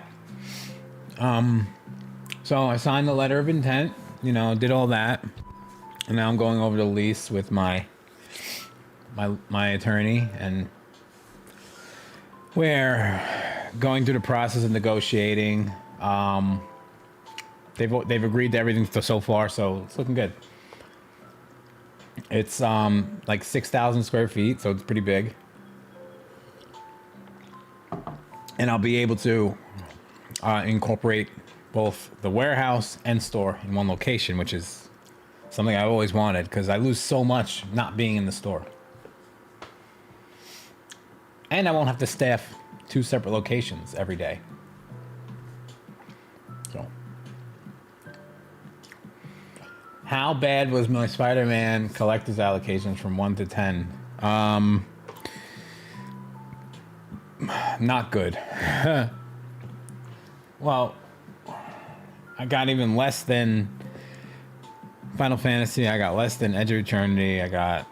Speaker 1: So I signed the letter of intent, you know, did all that. And now I'm going over the lease with my attorney, and we're going through the process of negotiating. They've agreed to everything so far, so it's looking good. It's like 6,000 square feet, so it's pretty big. And I'll be able to incorporate both the warehouse and store in one location, which is something I always wanted because I lose so much not being in the store. And I won't have to staff 2 separate locations every day. So, how bad was my Spider-Man collector's allocations from 1 to 10? Not good. Well, I got even less than Final Fantasy. I got less than Edge of Eternity. I got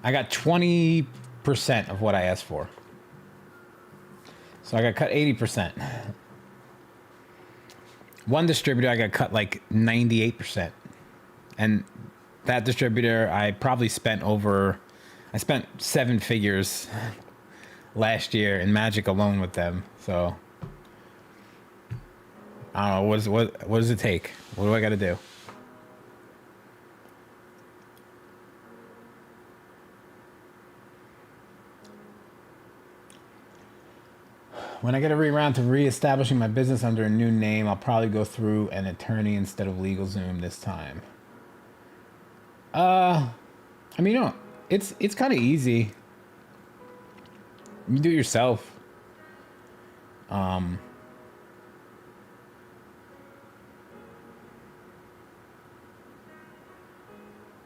Speaker 1: 20% of what I asked for. So I got cut 80%. One distributor, I got cut like 98%. And that distributor, I probably spent I spent 7 figures last year in Magic alone with them. So I don't know, what does it take? What do I got to do? When I get a reround to reestablishing my business under a new name, I'll probably go through an attorney instead of LegalZoom this time. I mean, you know, it's kind of easy. You do it yourself.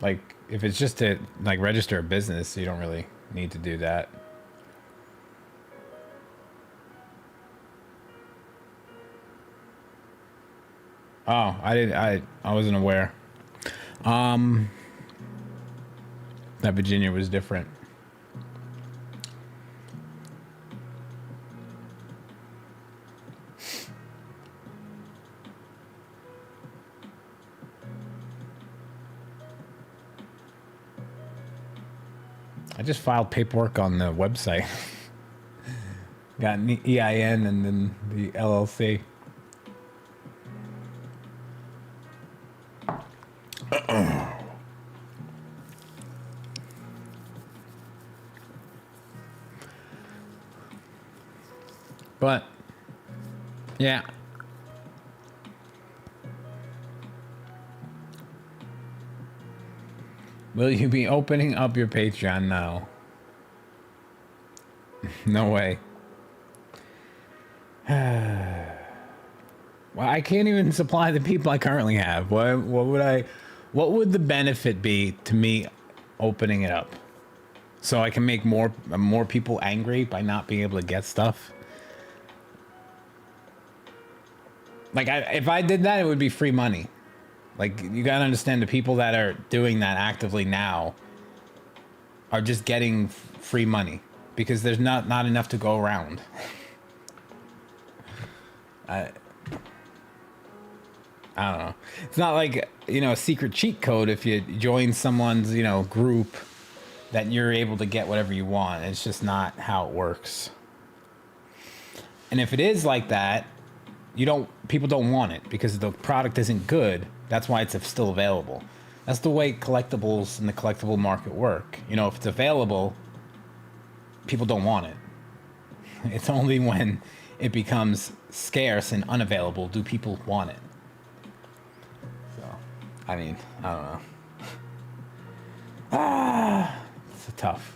Speaker 1: Like, if it's just to, like, register a business, you don't really need to do that. Oh, I wasn't aware. That Virginia was different. I just filed paperwork on the website. Got an EIN and then the LLC. But, yeah. Will you be opening up your Patreon now? No way. Well, I can't even supply the people I currently have. What would the benefit be to me opening it up? So I can make more people angry by not being able to get stuff? Like, if I did that, it would be free money. Like, you gotta understand, the people that are doing that actively now are just getting free money because there's not enough to go around. I don't know. It's not like, you know, a secret cheat code if you join someone's, you know, group that you're able to get whatever you want. It's just not how it works. And if it is like that, people don't want it because the product isn't good. That's why it's still available. That's the way collectibles in the collectible market work. You know, if it's available, people don't want it. It's only when it becomes scarce and unavailable do people want it. So, I mean, I don't know. It's tough.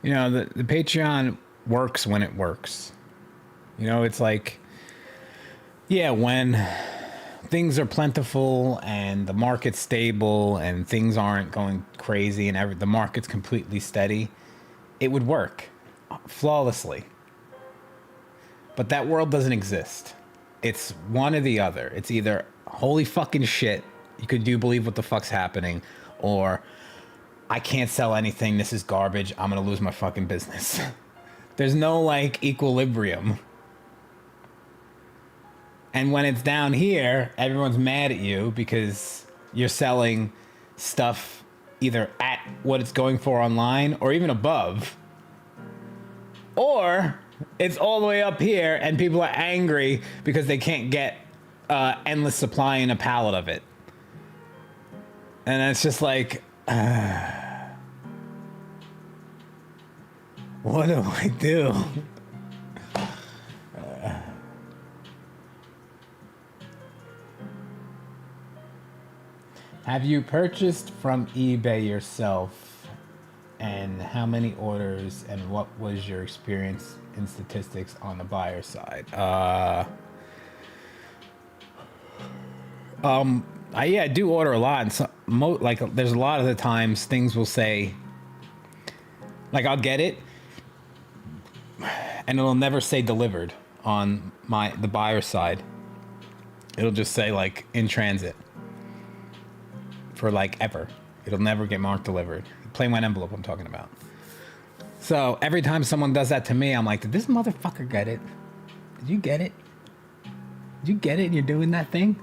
Speaker 1: You know, the Patreon works when it works. You know, it's like, yeah, when things are plentiful and the market's stable and things aren't going crazy and the market's completely steady, it would work flawlessly. But that world doesn't exist. It's one or the other. It's either holy fucking shit, you believe what the fuck's happening, or I can't sell anything, this is garbage, I'm gonna lose my fucking business. There's no, like, equilibrium. And when it's down here, everyone's mad at you because you're selling stuff either at what it's going for online or even above. Or it's all the way up here and people are angry because they can't get endless supply in a pallet of it. And it's just like, what do I do? Have you purchased from eBay yourself? And how many orders and what was your experience in statistics on the buyer side? I do order a lot. And so, like, there's a lot of the times things will say, like, I'll get it, and it'll never say delivered on the buyer side. It'll just say, like, in transit for, like, ever. It'll never get marked delivered. Plain white envelope I'm talking about. So every time someone does that to me, I'm like, did this motherfucker get it? Did you get it? Did you get it and you're doing that thing?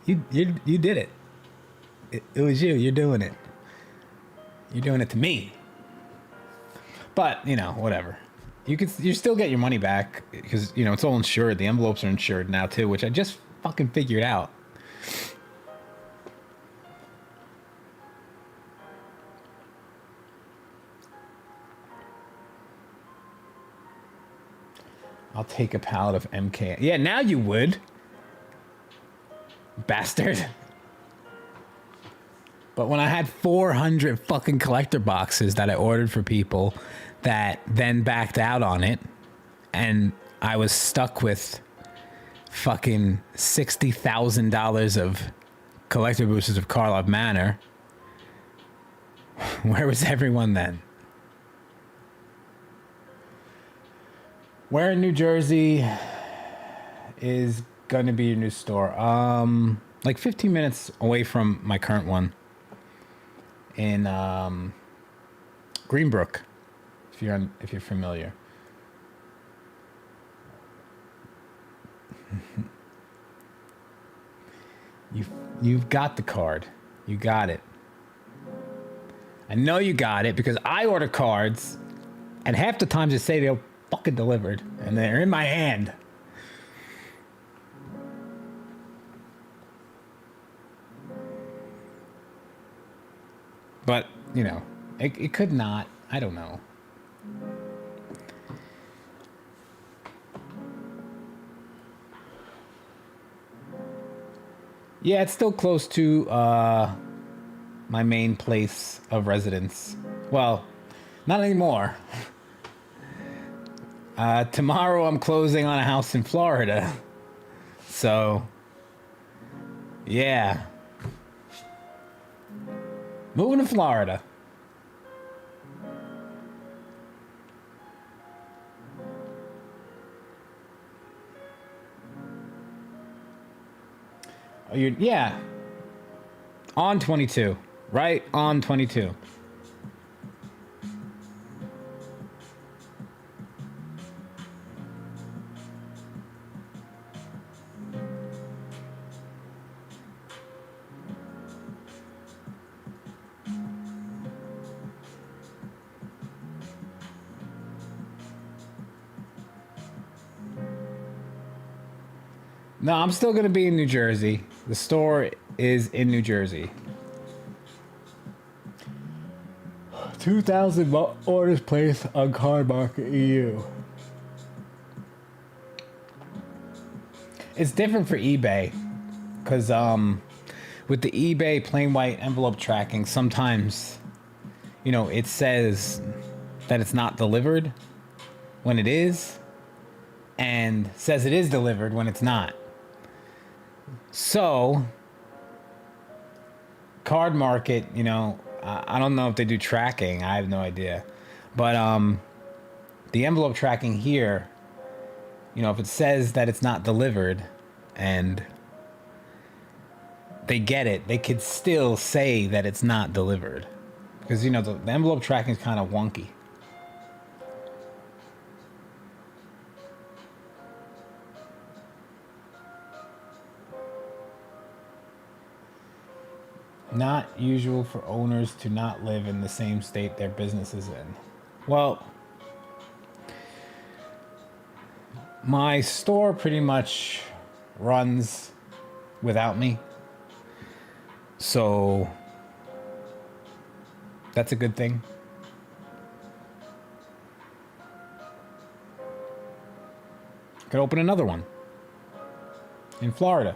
Speaker 1: You did it. It was you. You're doing it. You're doing it to me. But, you know, whatever. You still get your money back because, you know, it's all insured. The envelopes are insured now too, which I just fucking figured out. I'll take a pallet of MK. Yeah, now you would. Bastard. But when I had 400 fucking collector boxes that I ordered for people that then backed out on it, and I was stuck with fucking $60,000 of collector boosters of Karlov Manor, where was everyone then? Where in New Jersey is gonna be your new store? Like 15 minutes away from my current one in Greenbrook, if you're familiar. You've got the card. You got it. I know you got it because I order cards, and half the times they say they're fucking delivered, and they're in my hand. But, you know, it could not. I don't know. Yeah, it's still close to my main place of residence. Well, not anymore. Tomorrow I'm closing on a house in Florida. So, yeah. Moving to Florida. Oh, yeah. On 22. Right on 22. No, I'm still going to be in New Jersey. The store is in New Jersey. 2,000 orders placed on Card Market EU. It's different for eBay. Because with the eBay plain white envelope tracking, sometimes, you know, it says that it's not delivered when it is. And says it is delivered when it's not. So, Card Market, you know, I don't know if they do tracking. I have no idea. But the envelope tracking here, you know, if it says that it's not delivered and they get it, they could still say that it's not delivered. Because, you know, the envelope tracking is kind of wonky. Not usual for owners to not live in the same state their business is in. Well, my store pretty much runs without me. So that's a good thing. Could open another one in Florida.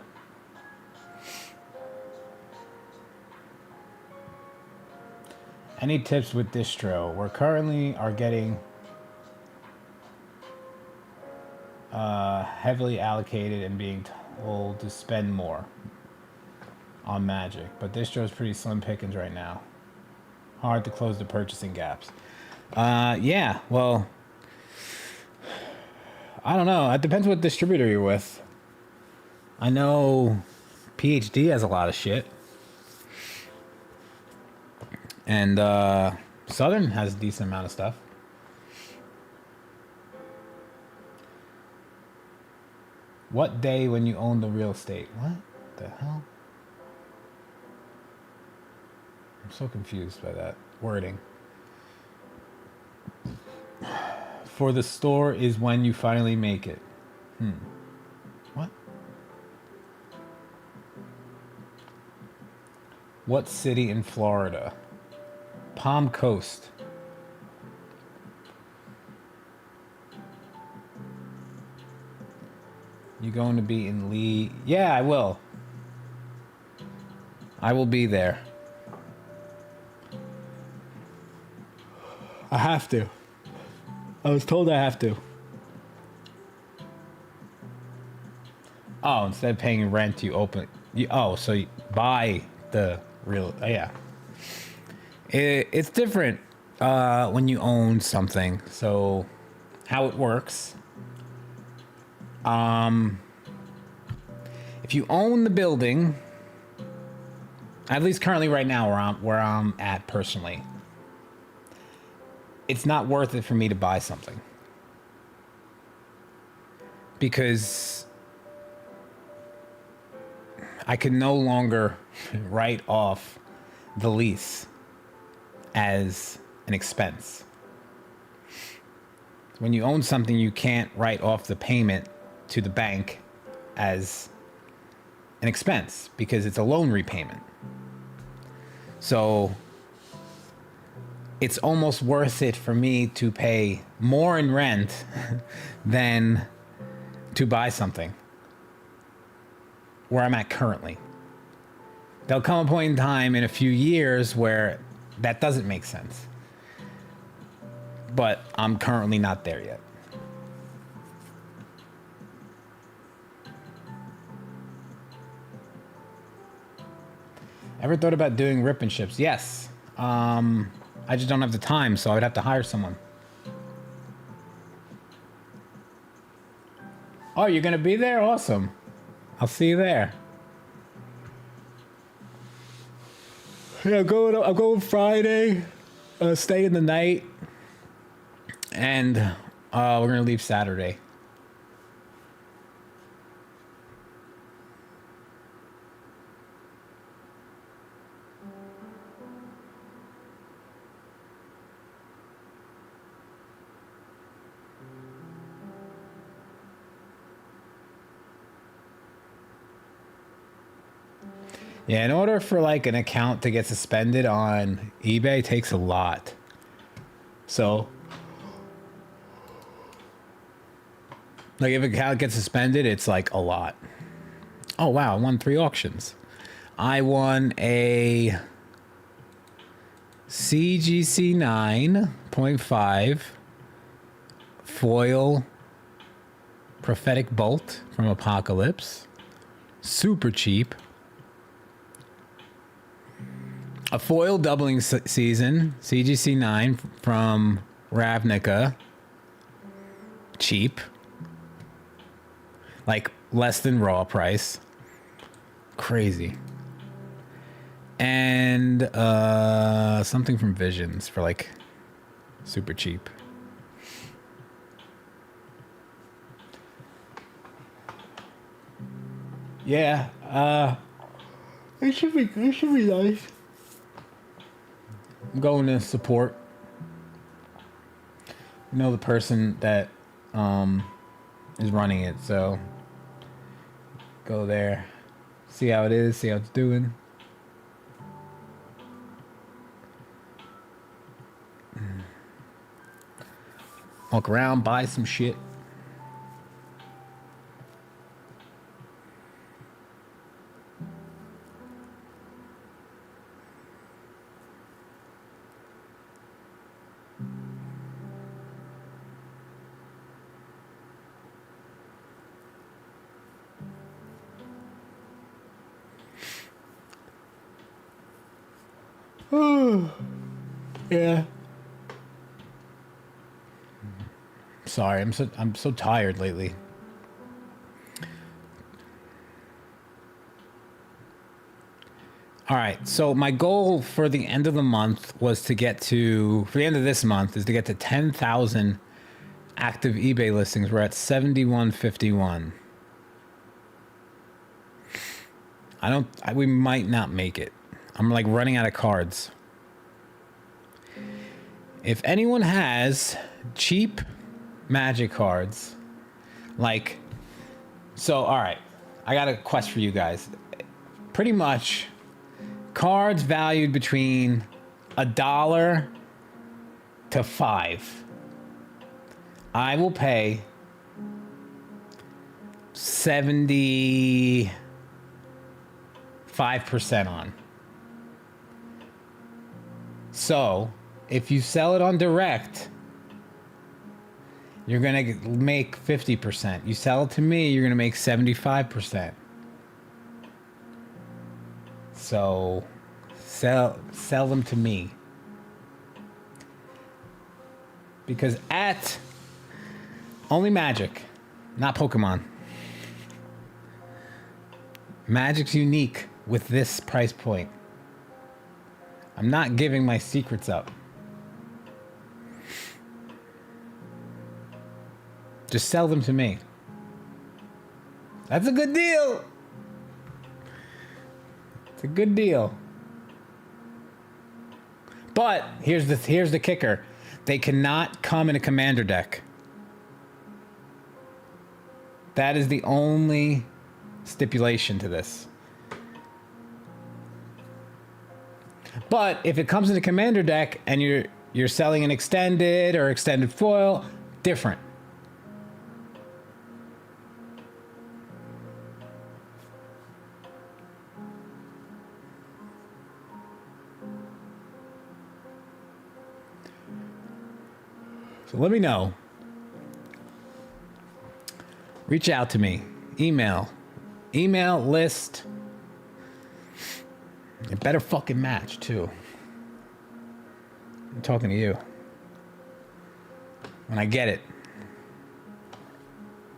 Speaker 1: Any tips with distro? We're currently are getting heavily allocated and being told to spend more on Magic, but distro is pretty slim pickings right now. Hard to close the purchasing gaps. Yeah, well, I don't know. It depends what distributor you're with. I know PhD has a lot of shit. And Southern has a decent amount of stuff. What day when you own the real estate? What the hell? I'm so confused by that. wording. For the store is when you finally make it. What? What city in Florida? Palm Coast. You going to be in Lee? Yeah, I will. I will be there. I have to. I was told I have to. Oh, instead of paying rent, you open. So you buy the real. Yeah. It's different when you own something. So, how it works. If you own the building, at least currently right now where I'm at personally, it's not worth it for me to buy something. Because I can no longer write off the lease as an expense. When you own something, you can't write off the payment to the bank as an expense because it's a loan repayment. So it's almost worth it for me to pay more in rent than to buy something where I'm at currently. There'll come a point in time in a few years where that doesn't make sense. But I'm currently not there yet. Ever thought about doing rip and ships? Yes. I just don't have the time, so I would have to hire someone. Oh, you're gonna be there? Awesome. I'll see you there. Yeah, I'll go Friday, stay in the night, and we're gonna leave Saturday. Yeah, in order for like an account to get suspended on eBay, it takes a lot. So, like if an account gets suspended, it's like a lot. Oh wow, I won 3 auctions. I won a CGC 9.5 foil prophetic bolt from Apocalypse. Super cheap. A foil doubling season, CGC 9 from Ravnica. Cheap. Like less than raw price. Crazy. And something from Visions for like super cheap. Yeah, it should be nice. I'm going to support, the person that is running it, so go there, see how it is, see how it's doing. Walk around, buy some shit. Yeah. Sorry, I'm so tired lately. All right, so my goal for the end of the month was to get to, for the end of this month, is to get to 10,000 active eBay listings. We're at 7151. We might not make it. I'm like running out of cards. If anyone has cheap magic cards, like, so, all right, I got a quest for you guys. Pretty much cards valued between $1 to $5. I will pay 75% on. So if you sell it on direct, you're gonna make 50%. You sell it to me, you're gonna make 75%. So sell them to me. Because at only Magic, not Pokemon. Magic's unique with this price point. I'm not giving my secrets up. Just sell them to me. That's a good deal. It's a good deal. But here's the kicker. They cannot come in a commander deck. That is the only stipulation to this. But if it comes in a commander deck and you're selling an extended or extended foil, different. So let me know. Reach out to me. Email list. It better fucking match too. I'm talking to you. When I get it.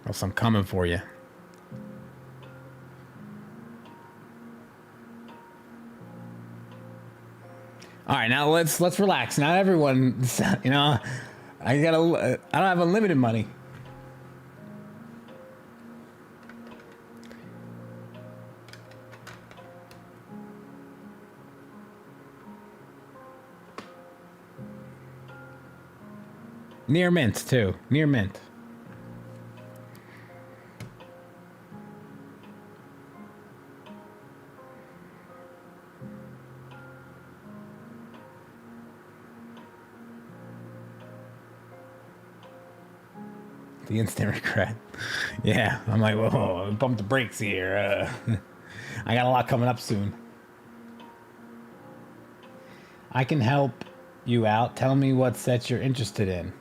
Speaker 1: Or else I'm coming for you. All right, now let's relax. Not everyone, you know, I don't have unlimited money. Near mint too. Near mint. The instant regret. Yeah, I'm like, whoa, bump the brakes here. I got a lot coming up soon. I can help you out. Tell me what sets you're interested in,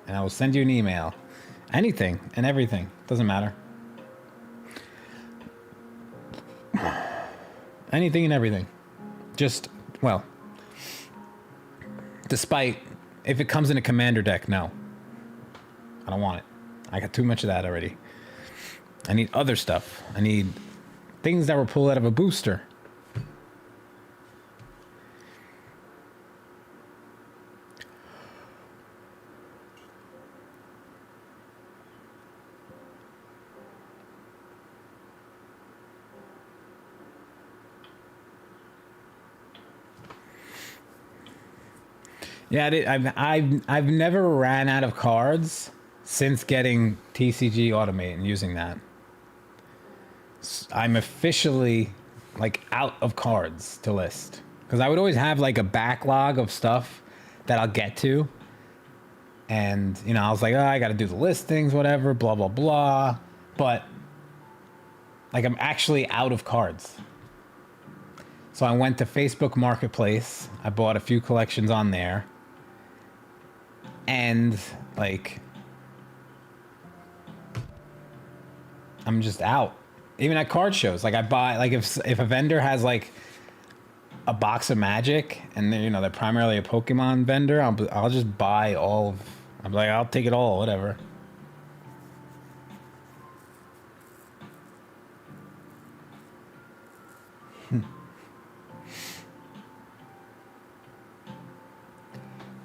Speaker 1: and I will send you an email. Anything and everything. Doesn't matter. Anything and everything. Just, well, despite, if it comes in a commander deck, no. I don't want it. I got too much of that already. I need other stuff. I need things that were pulled out of a booster. Yeah, I've never ran out of cards since getting TCG Automate and using that. I'm officially like out of cards to list, because I would always have like a backlog of stuff that I'll get to, and you know, I was like, oh, I got to do the listings, whatever, blah blah blah, but like I'm actually out of cards. So I went to Facebook Marketplace. I bought a few collections on there. And like, I'm just out. Even at card shows, like I buy, like if a vendor has like a box of Magic and they're, you know, they're primarily a Pokemon vendor, I'll just buy all of, I'm like, I'll take it all, whatever.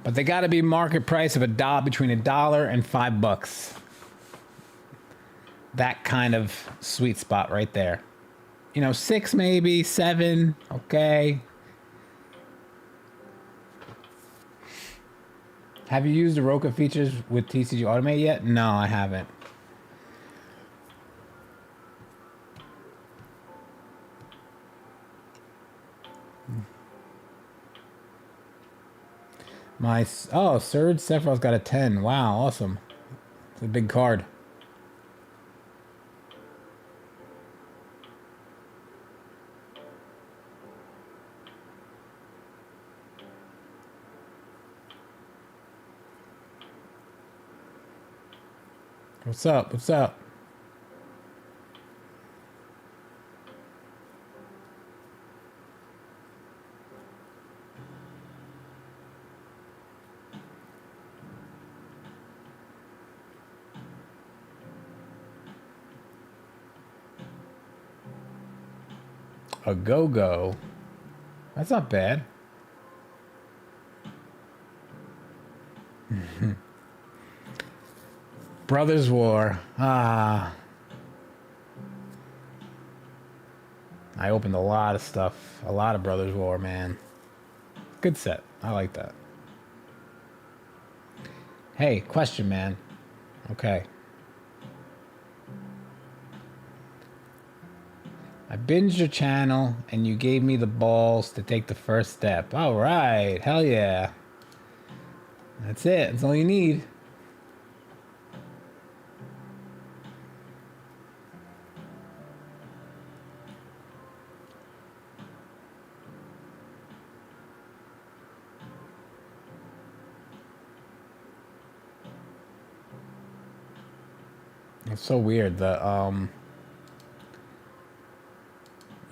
Speaker 1: But they got to be market price of between $1 and $5. That kind of sweet spot right there. You know, 6 maybe, 7, okay. Have you used the Roka features with TCG Automate yet? No, I haven't. Surge Sephiroth's got a 10. Wow, awesome. It's a big card. What's up? What's up? A go-go. That's not bad. Brothers War. I opened a lot of stuff. A lot of Brothers War, man. Good set. I like that. Hey, question, man. Okay. I binged your channel and you gave me the balls to take the first step. All right. Hell yeah. That's it. That's all you need. It's so weird. The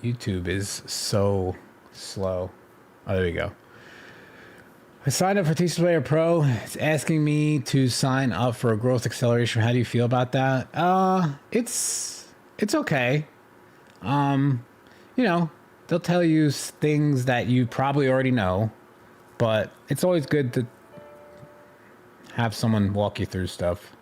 Speaker 1: YouTube is so slow. Oh, there we go. I signed up for Teacher Player Pro. It's asking me to sign up for a growth acceleration. How do you feel about that? It's okay. You know, they'll tell you things that you probably already know, but it's always good to have someone walk you through stuff.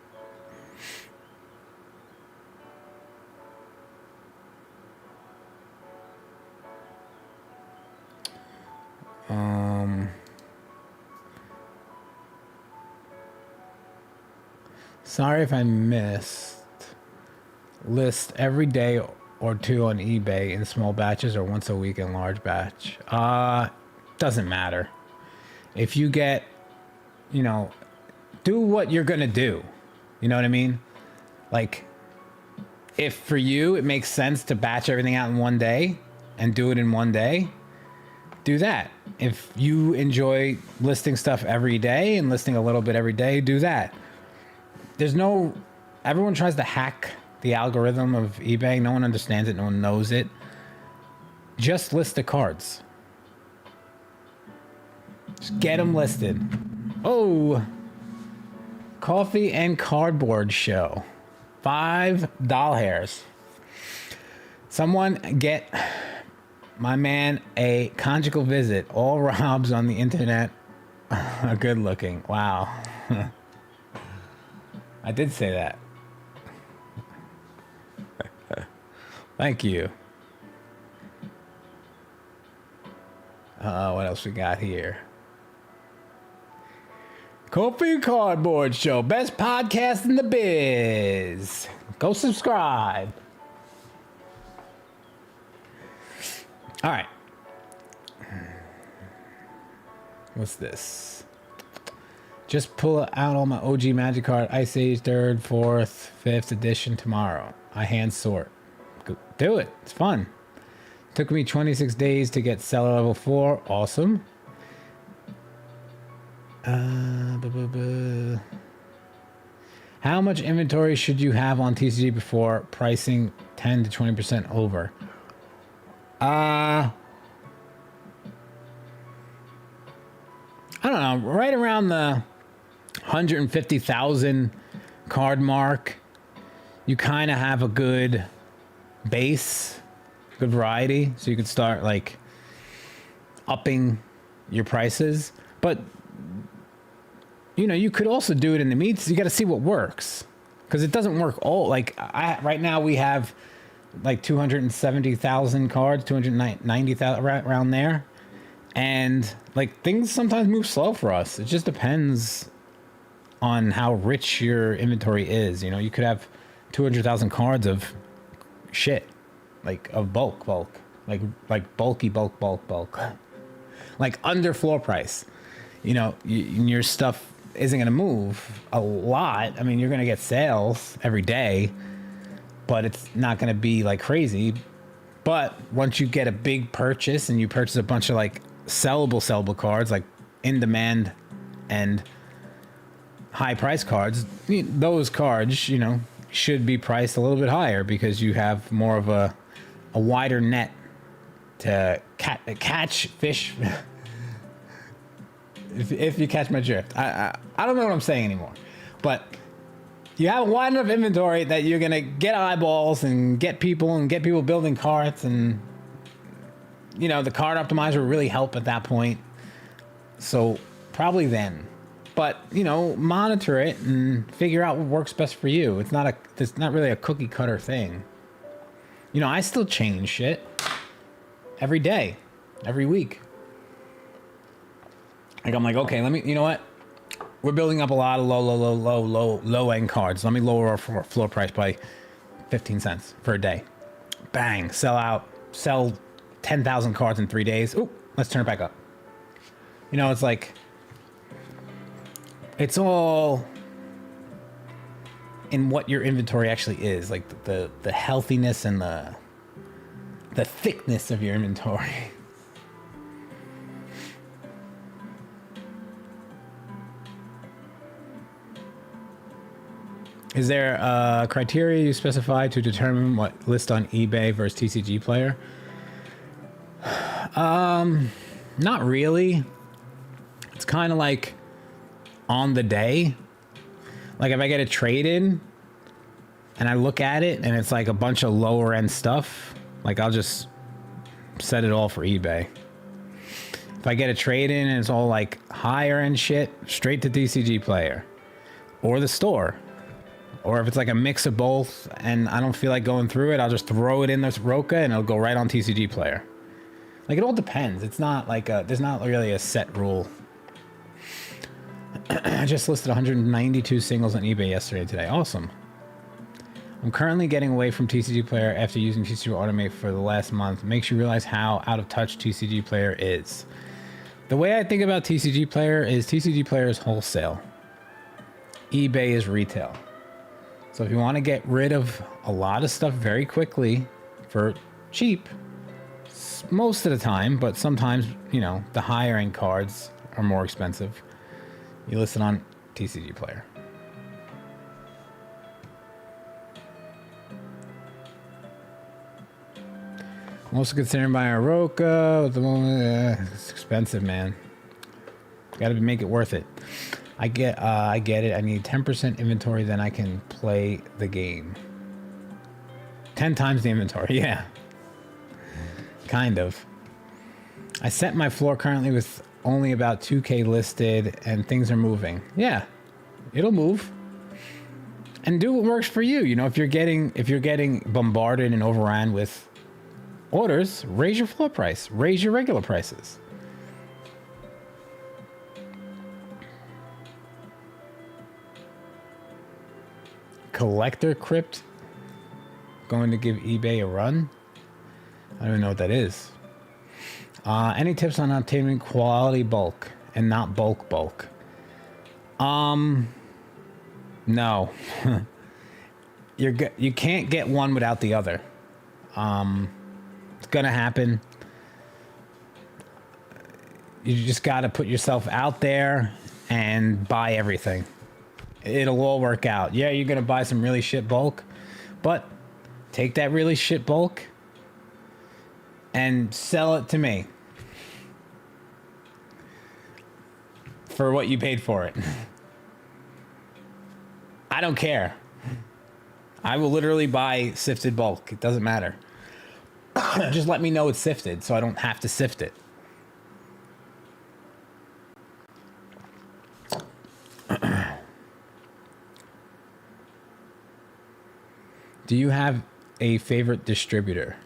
Speaker 1: Sorry if I missed. List every day or two on eBay in small batches or once a week in large batch. Doesn't matter. If you get, you know, do what you're gonna do. You know what I mean? Like, if for you it makes sense to batch everything out in one day and do it in one day, do that. If you enjoy listing stuff every day and listing a little bit every day, do that. Everyone tries to hack the algorithm of eBay. No one understands it. No one knows it. Just list the cards. Just get them listed. Oh, coffee and cardboard show. 5 doll hairs. Someone get my man a conjugal visit. All Robs on the internet are good looking. Wow. I did say that. Thank you. What else we got here? Coffee Cardboard Show. Best podcast in the biz. Go subscribe. All right. What's this? Just pull out all my OG Magic card. Ice Age 3rd, 4th, 5th edition tomorrow. I hand sort. Do it. It's fun. Took me 26 days to get seller level 4. Awesome. How much inventory should you have on TCG before pricing 10 to 20% over? I don't know. Right around the 150,000 card mark, you kind of have a good base, good variety, so you could start like upping your prices. But you know, you could also do it in the meets. You got to see what works, because it doesn't work all. Like right now we have like 270,000 cards, 290,000 around there, and like things sometimes move slow for us. It just depends on how rich your inventory is. You know, you could have 200,000 cards of shit, like of bulk, like bulky bulk, like under floor price. You know, your stuff isn't going to move a lot. I mean, you're going to get sales every day, but it's not going to be like crazy. But once you get a big purchase and you purchase a bunch of like sellable cards, like in demand and high price cards, those cards, you know, should be priced a little bit higher because you have more of a wider net to catch fish. if you catch my drift. I don't know what I'm saying anymore, but you have a wide enough inventory that you're gonna get eyeballs and get people building carts, and you know the card optimizer will really help at that point. So probably then, but you know, monitor it and figure out what works best for you. It's not really a cookie cutter thing. You know, I still change shit every day, every week. Like I'm like, okay, you know what? We're building up a lot of low end cards. Let me lower our floor price by 15 cents for a day. Bang, sell 10,000 cards in 3 days. Ooh, let's turn it back up. You know, it's like, it's all in what your inventory actually is, like the healthiness and the thickness of your inventory. Is there a criteria you specify to determine what list on eBay versus TCG player? Not really. It's kind of like on the day. Like if I get a trade in and I look at it and it's like a bunch of lower end stuff, like I'll just set it all for eBay. If I get a trade in and it's all like higher end shit, straight to TCG player or the store. Or if it's like a mix of both and I don't feel like going through it, I'll just throw it in this Roka and it'll go right on TCG player. Like it all depends. It's not like there's not really a set rule. I just listed 192 singles on eBay yesterday and today. Awesome. I'm currently getting away from TCG player after using TCG Automate for the last month. Makes you realize how out of touch TCG player is. The way I think about TCG player is wholesale. eBay is retail. So if you want to get rid of a lot of stuff very quickly for cheap, most of the time, but sometimes, you know, the higher end cards are more expensive, you list it on TCG player. I'm also considering buying a Roka. At the moment, it's expensive, man. Got to make it worth it. I get it. I need 10% inventory, then I can play the game. 10 times the inventory, yeah. Kind of. I set my floor currently with only about 2K listed, and things are moving. Yeah, it'll move. And do what works for you. You know, if you're getting bombarded and overran with orders, raise your floor price, raise your regular prices. Collector crypt going to give eBay a run? I don't even know what that is. Any tips on obtaining quality bulk and not bulk? No. You can't get one without the other. It's gonna happen. You just got to put yourself out there and buy everything. It'll all work out. Yeah, you're going to buy some really shit bulk, but take that really shit bulk and sell it to me for what you paid for it. I don't care. I will literally buy sifted bulk. It doesn't matter. Just let me know it's sifted so I don't have to sift it. Do you have a favorite distributor?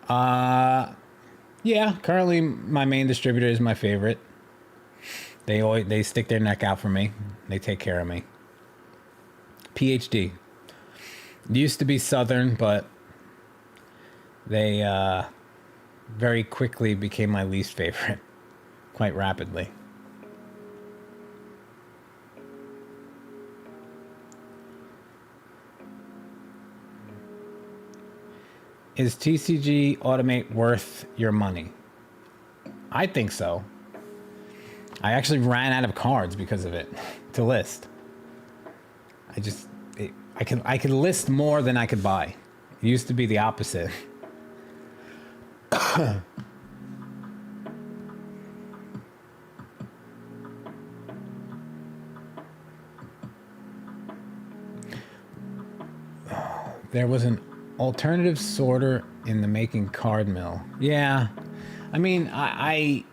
Speaker 1: Yeah, currently my main distributor is my favorite. They stick their neck out for me. They take care of me. PhD. It used to be Southern, but they very quickly became my least favorite, quite rapidly. Is TCG Automate worth your money? I think so. I actually ran out of cards because of it to list. I could list more than I could buy. It used to be the opposite. There was an alternative sorter in the making card mill. Yeah. I mean, I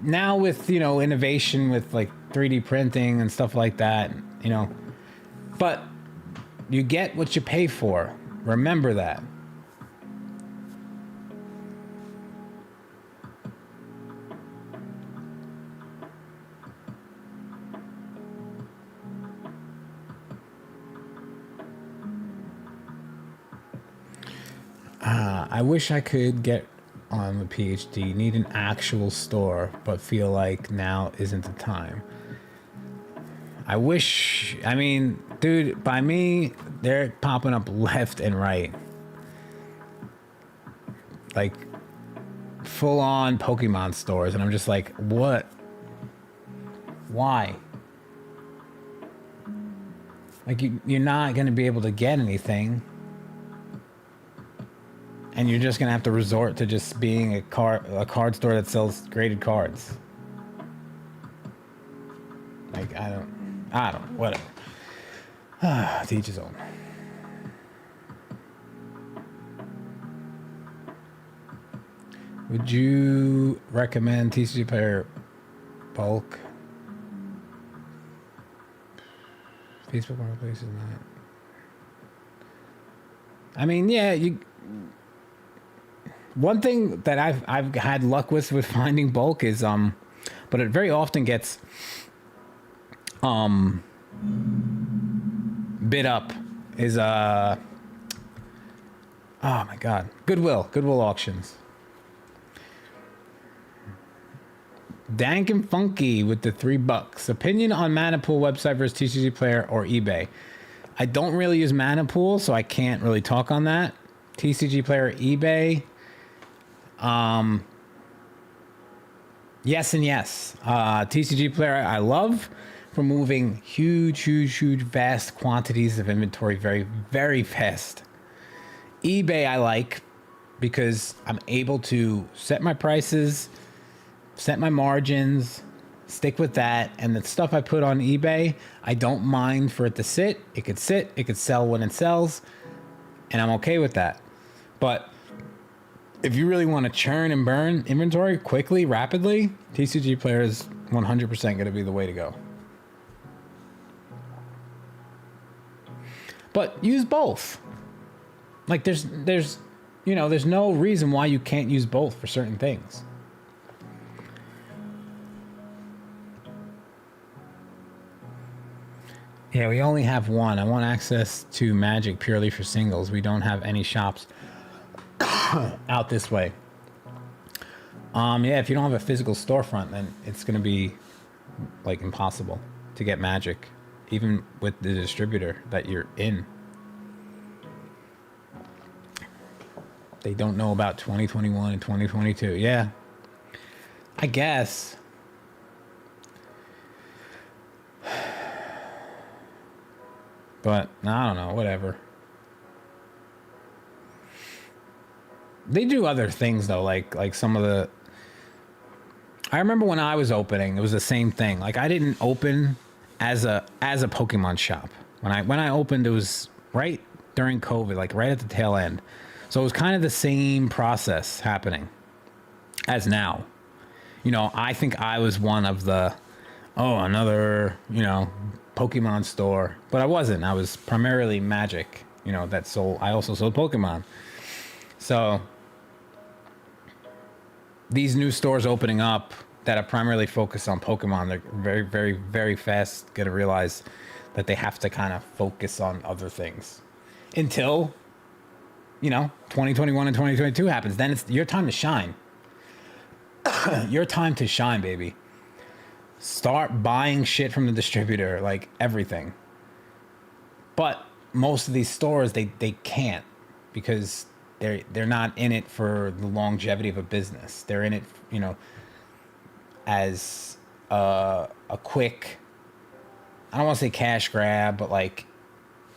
Speaker 1: now with, you know, innovation with like 3D printing and stuff like that, you know, but you get what you pay for. Remember that. I wish I could get on the PhD. Need an actual store, but feel like now isn't the time. I wish, I mean, dude, by me, they're popping up left and right. Like, full-on Pokemon stores, and I'm just like, what? Why? Like, you're not going to be able to get anything. And you're just going to have to resort to just being a card store that sells graded cards. Like, I don't, whatever. To each his own. Would you recommend TCG Player bulk? Facebook Marketplace is not. I mean, yeah, one thing that I've had luck with finding bulk is but it very often gets bid up is oh my god, Goodwill auctions. Dank and Funky with the $3. Opinion on Manapool website versus TCG Player or eBay. I don't really use Manapool, so I can't really talk on that. TCG Player, eBay. Yes and yes. TCG Player I love for moving huge, vast quantities of inventory very, very fast. eBay I like because I'm able to set my prices, set my margins, stick with that, and the stuff I put on eBay, I don't mind for it to sit. It could sell when it sells, and I'm okay with that. But if you really want to churn and burn inventory quickly, rapidly, TCG Player is 100% going to be the way to go. But use both. Like there's you know, there's no reason why you can't use both for certain things. Yeah, we only have one. I want access to Magic purely for singles. We don't have any shops out this way. Yeah, if you don't have a physical storefront, then it's going to be like impossible to get Magic, even with the distributor that you're in. They don't know about 2021 and 2022. Yeah, I guess. But I don't know, whatever. They do other things though, like some of the. I remember when I was opening, it was the same thing. Like I didn't open as a Pokemon shop. When I opened, it was right during COVID, like right at the tail end. So it was kind of the same process happening as now. You know, I think I was one of the, another, you know, Pokemon store, but I wasn't. I was primarily Magic, you know, I also sold Pokemon. So these new stores opening up that are primarily focused on Pokemon, they're very, very, very fast going to realize that they have to kind of focus on other things until, 2021 and 2022 happens. Then it's your time to shine. Your time to shine, baby. Start buying shit from the distributor, like everything. But most of these stores, they can't, because they're not in it for the longevity of a business. They're in it, as a quick, I don't want to say cash grab, but like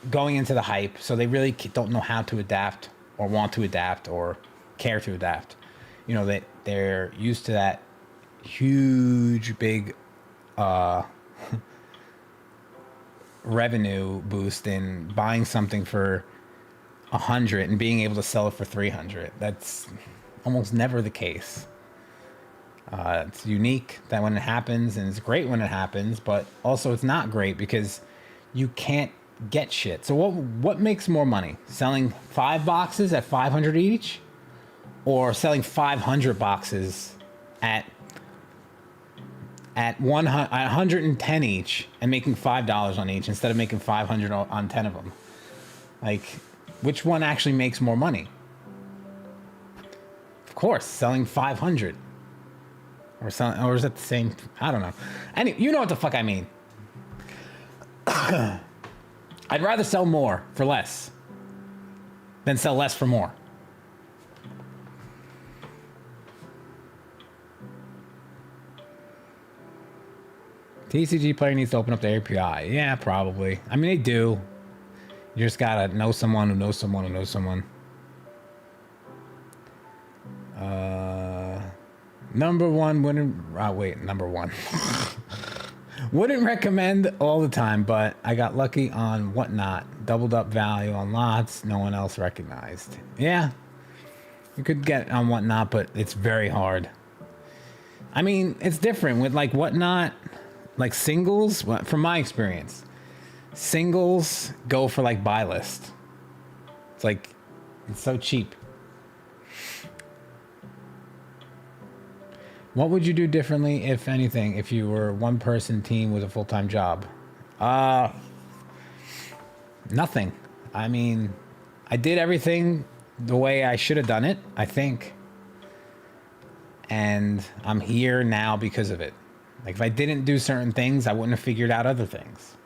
Speaker 1: going into the hype. So they really don't know how to adapt or want to adapt or care to adapt. They're used to that huge, big revenue boost in buying something for 100 and being able to sell it for 300. That's almost never the case. It's unique that when it happens, and it's great when it happens, but also it's not great because you can't get shit. So what makes more money? Selling 5 boxes at 500 each, or selling 500 boxes at 110 each and making $5 on each instead of making 500 on 10 of them? Like, which one actually makes more money? Of course, selling 500. Or is that the same? I don't know. You know what the fuck I mean. I'd rather sell more for less than sell less for more. TCG player needs to open up the API. Yeah, probably. I mean, they do. You just gotta know someone who knows someone who knows someone. Number one number one. Wouldn't recommend all the time, but I got lucky on Whatnot. Doubled up value on lots no one else recognized. Yeah, you could get on Whatnot, but it's very hard. I mean, it's different with like Whatnot, like singles. From my experience, singles go for like buy list. It's so cheap. What would you do differently, if anything, if you were a one-person team with a full-time job? Nothing. I mean, I did everything the way I should have done it, I think. And I'm here now because of it. Like, if I didn't do certain things, I wouldn't have figured out other things.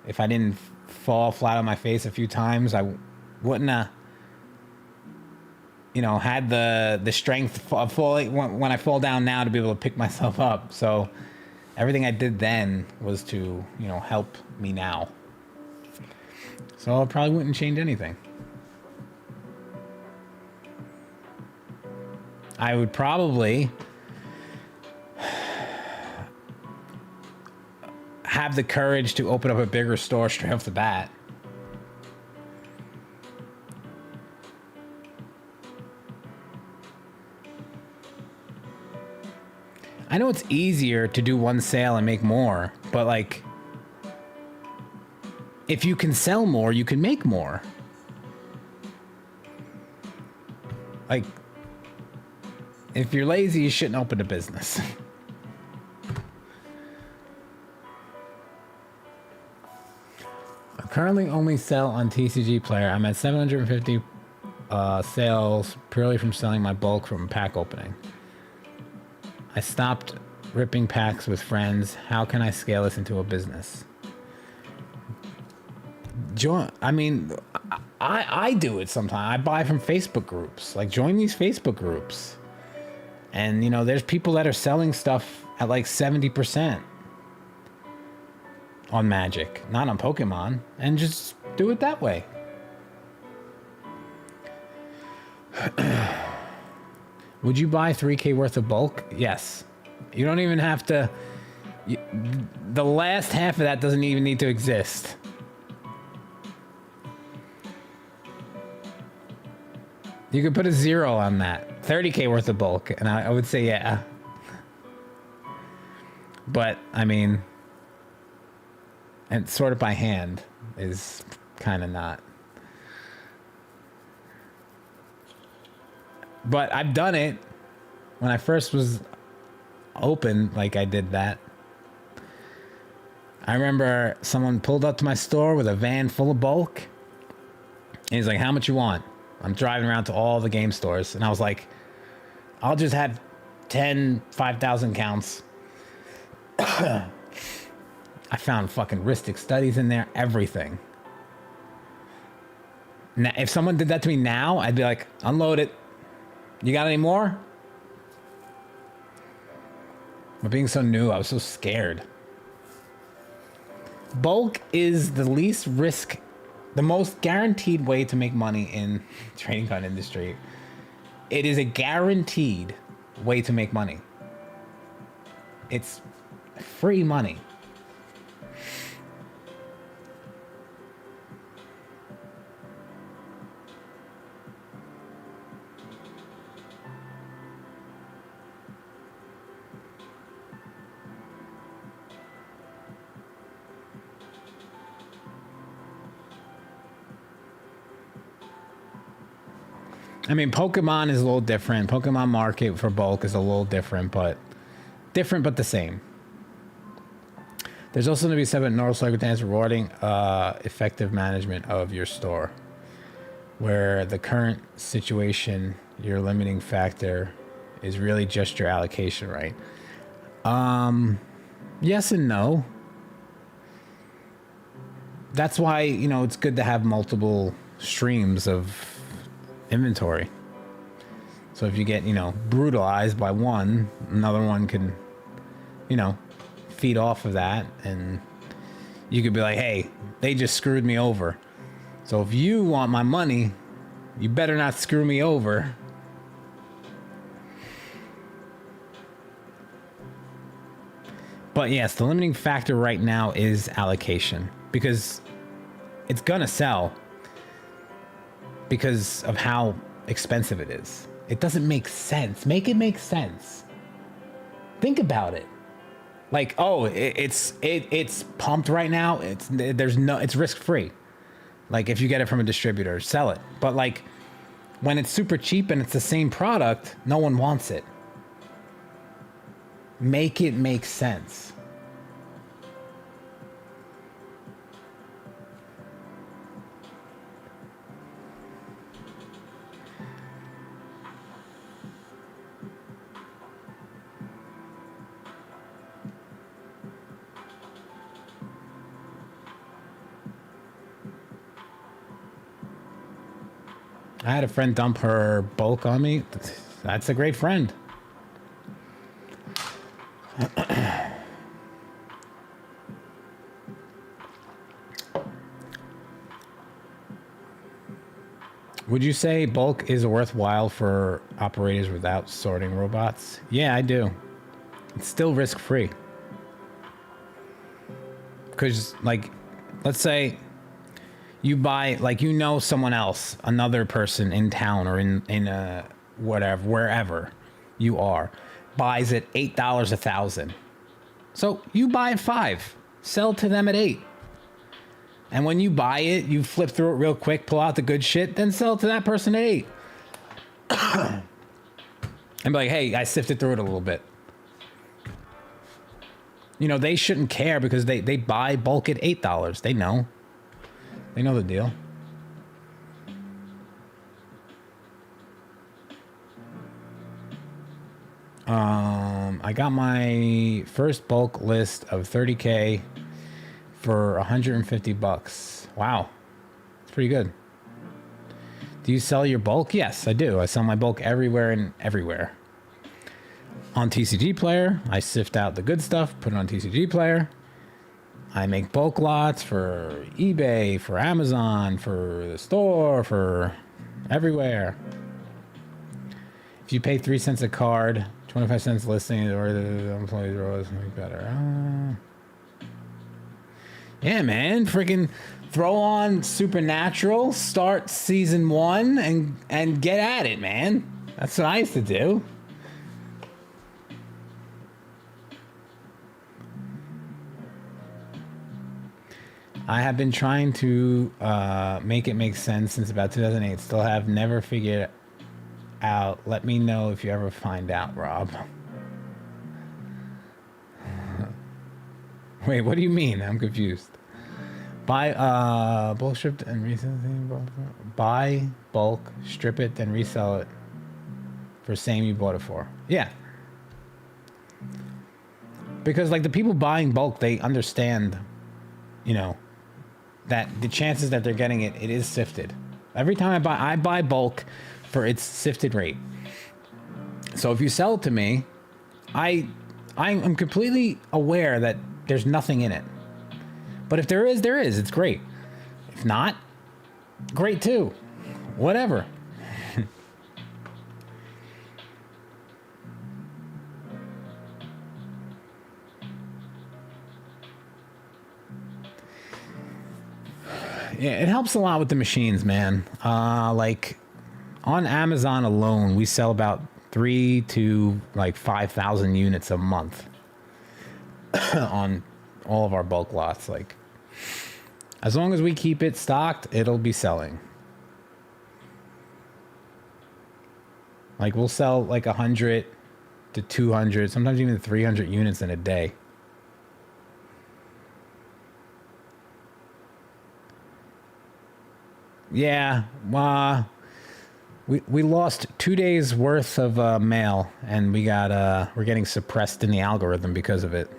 Speaker 1: If I didn't fall flat on my face a few times, I wouldn't have... had the strength of falling when I fall down now to be able to pick myself up. So everything I did then was to, help me now. So I probably wouldn't change anything. I would probably have the courage to open up a bigger store straight off the bat. I know it's easier to do one sale and make more, but like, if you can sell more, you can make more. Like, if you're lazy, you shouldn't open a business. I currently only sell on TCG Player. I'm at 750 sales purely from selling my bulk from pack opening. I stopped ripping packs with friends. How can I scale this into a business? I do it sometimes. I buy from Facebook groups. Like, join these Facebook groups. And, there's people that are selling stuff at like 70% on Magic, not on Pokemon. And just do it that way. Would you buy 3K worth of bulk? Yes. You don't even have to... the last half of that doesn't even need to exist. You could put a 0 on that. 30K worth of bulk, and I would say yeah. But, I mean... and sort of by hand is kind of not... But I've done it. When I first was open, like, I did that. I remember someone pulled up to my store with a van full of bulk. And he's like, how much you want? I'm driving around to all the game stores. And I was like, I'll just have 10 5,000 counts. I found fucking heuristic studies in there, everything. Now, if someone did that to me now, I'd be like, unload it. You got any more? But being so new, I was so scared. Bulk is the least risk, the most guaranteed way to make money in trading card industry. It is a guaranteed way to make money. It's free money. I mean, Pokemon is a little different. Pokemon market for bulk is a little different but the same. There's also going to be 7 North circumstance rewarding effective management of your store, where the current situation, your limiting factor, is really just your allocation, right? Yes and no. That's why, you know, it's good to have multiple streams of inventory. So if you get, you know, brutalized by one, another one can, you know, feed off of that, and you could be like, hey, they just screwed me over. So if you want my money, you better not screw me over. But yes, the limiting factor right now is allocation, because it's gonna sell because of how expensive it is. It doesn't make sense. Make it make sense. Think about it. Like, oh, it's pumped right now. It's risk free. Like if you get it from a distributor, sell it. But like when it's super cheap and it's the same product, no one wants it. Make it make sense. I had a friend dump her bulk on me. That's a great friend. Would you say bulk is worthwhile for operators without sorting robots? Yeah, I do. It's still risk-free. Because, like, let's say you buy, like, you know someone else, another person in town or in a whatever, wherever you are, buys it $8 1,000. So you buy it $5, sell to them at $8. And when you buy it, you flip through it real quick, pull out the good shit, then sell it to that person at $8. And be like, hey, I sifted through it a little bit. You know, they shouldn't care because they buy bulk at $8. They know. They know the deal. I got my first bulk list of 30K for 150 bucks. Wow. It's pretty good. Do you sell your bulk? Yes, I do. I sell my bulk everywhere and everywhere. On TCG Player, I sift out the good stuff, put it on TCG Player. I make bulk lots for eBay, for Amazon, for the store, for everywhere. If you pay 3 cents a card, 25 cents listing, or the employees are always better. Yeah, man, freaking throw on Supernatural, start season 1, and get at it, man. That's what I used to do. I have been trying to make it make sense since about 2008. Still have never figured out. Let me know if you ever find out, Rob. Wait, what do you mean? I'm confused. Buy bulk stripped and resell. Buy bulk, strip it, then resell it for same you bought it for. Yeah. Because like the people buying bulk, they understand, you know, that the chances that they're getting it, it is sifted. Every time I buy bulk for its sifted rate. So if you sell it to me, I'm completely aware that there's nothing in it. But if there is, there is. It's great. If not, great too. Whatever. Yeah, it helps a lot with the machines, man. Like on Amazon alone, we sell about 3 to like 5,000 units a month on all of our bulk lots. Like as long as we keep it stocked, it'll be selling. Like we'll sell like 100 to 200, sometimes even 300 units in a day. Yeah, we lost 2 days worth of mail, and we're getting suppressed in the algorithm because of it.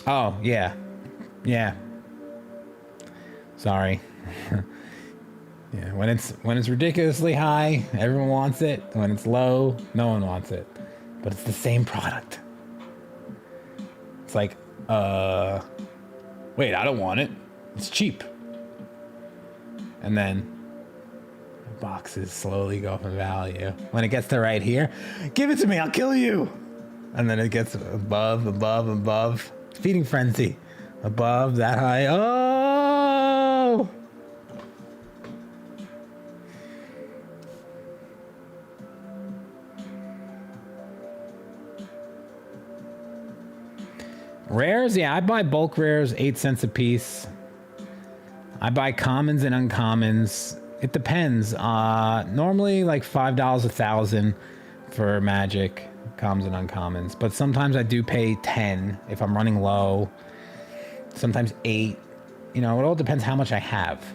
Speaker 1: Oh, yeah. Yeah. Sorry. Yeah, when it's ridiculously high, everyone wants it. When it's low, no one wants it. But it's the same product. It's like, wait, I don't want it. It's cheap. And then boxes slowly go up in value. When it gets to right here, give it to me, I'll kill you. And then it gets above, above, above. Feeding frenzy. Above, that high. Oh! Rares, yeah, I buy bulk rares, 8 cents a piece. I buy commons and uncommons. It depends. Normally like $5 1,000 for magic, commons and uncommons. But sometimes I do pay 10 if I'm running low. Sometimes 8. You know, it all depends how much I have.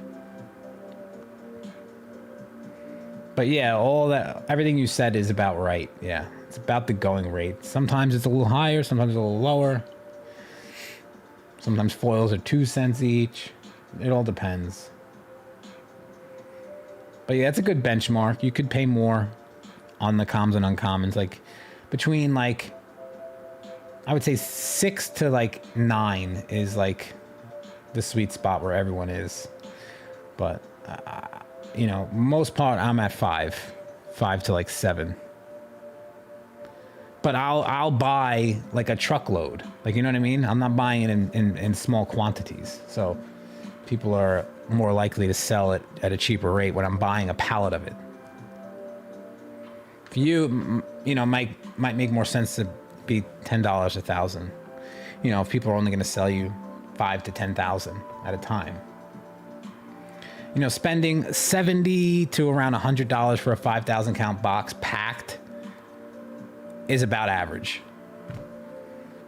Speaker 1: But yeah, everything you said is about right. Yeah, it's about the going rate. Sometimes it's a little higher, sometimes a little lower. Sometimes foils are 2 cents each. It all depends. But yeah, it's a good benchmark. You could pay more on the commons and uncommons. Like between like, I would say 6 to like 9 is like the sweet spot where everyone is. But, you know, most part I'm at 5 to like 7. But I'll buy like a truckload. Like, you know what I mean? I'm not buying it in small quantities. So people are more likely to sell it at a cheaper rate when I'm buying a pallet of it. For you, you know, might make more sense to be $10 1,000. You know, if people are only going to sell you 5 to 10,000 at a time. You know, spending $70 to around $100 for a 5,000 count box packed is about average,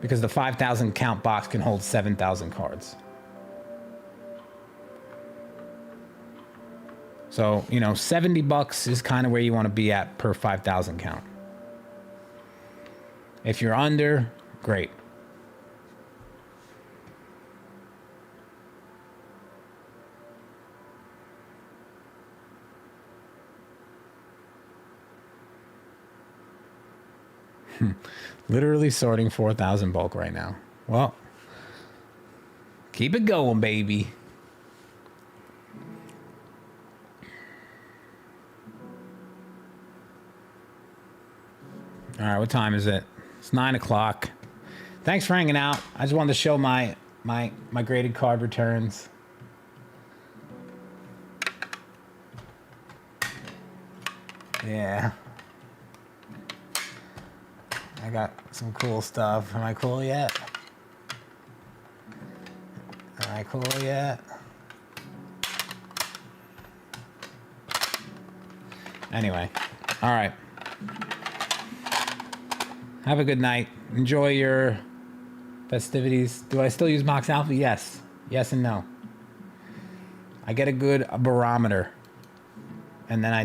Speaker 1: because the 5,000 count box can hold 7,000 cards. So, you know, $70 is kind of where you want to be at per 5,000 count. If you're under, great. Literally sorting 4,000 bulk right now. Well, keep it going, baby. All right, what time is it? It's 9 o'clock. Thanks for hanging out. I just wanted to show my graded card returns. Yeah. I got some cool stuff. Am I cool yet? Am I cool yet? Anyway, all right. Have a good night. Enjoy your festivities. Do I still use Mox Alpha? Yes. Yes and no. I get a good barometer. And then I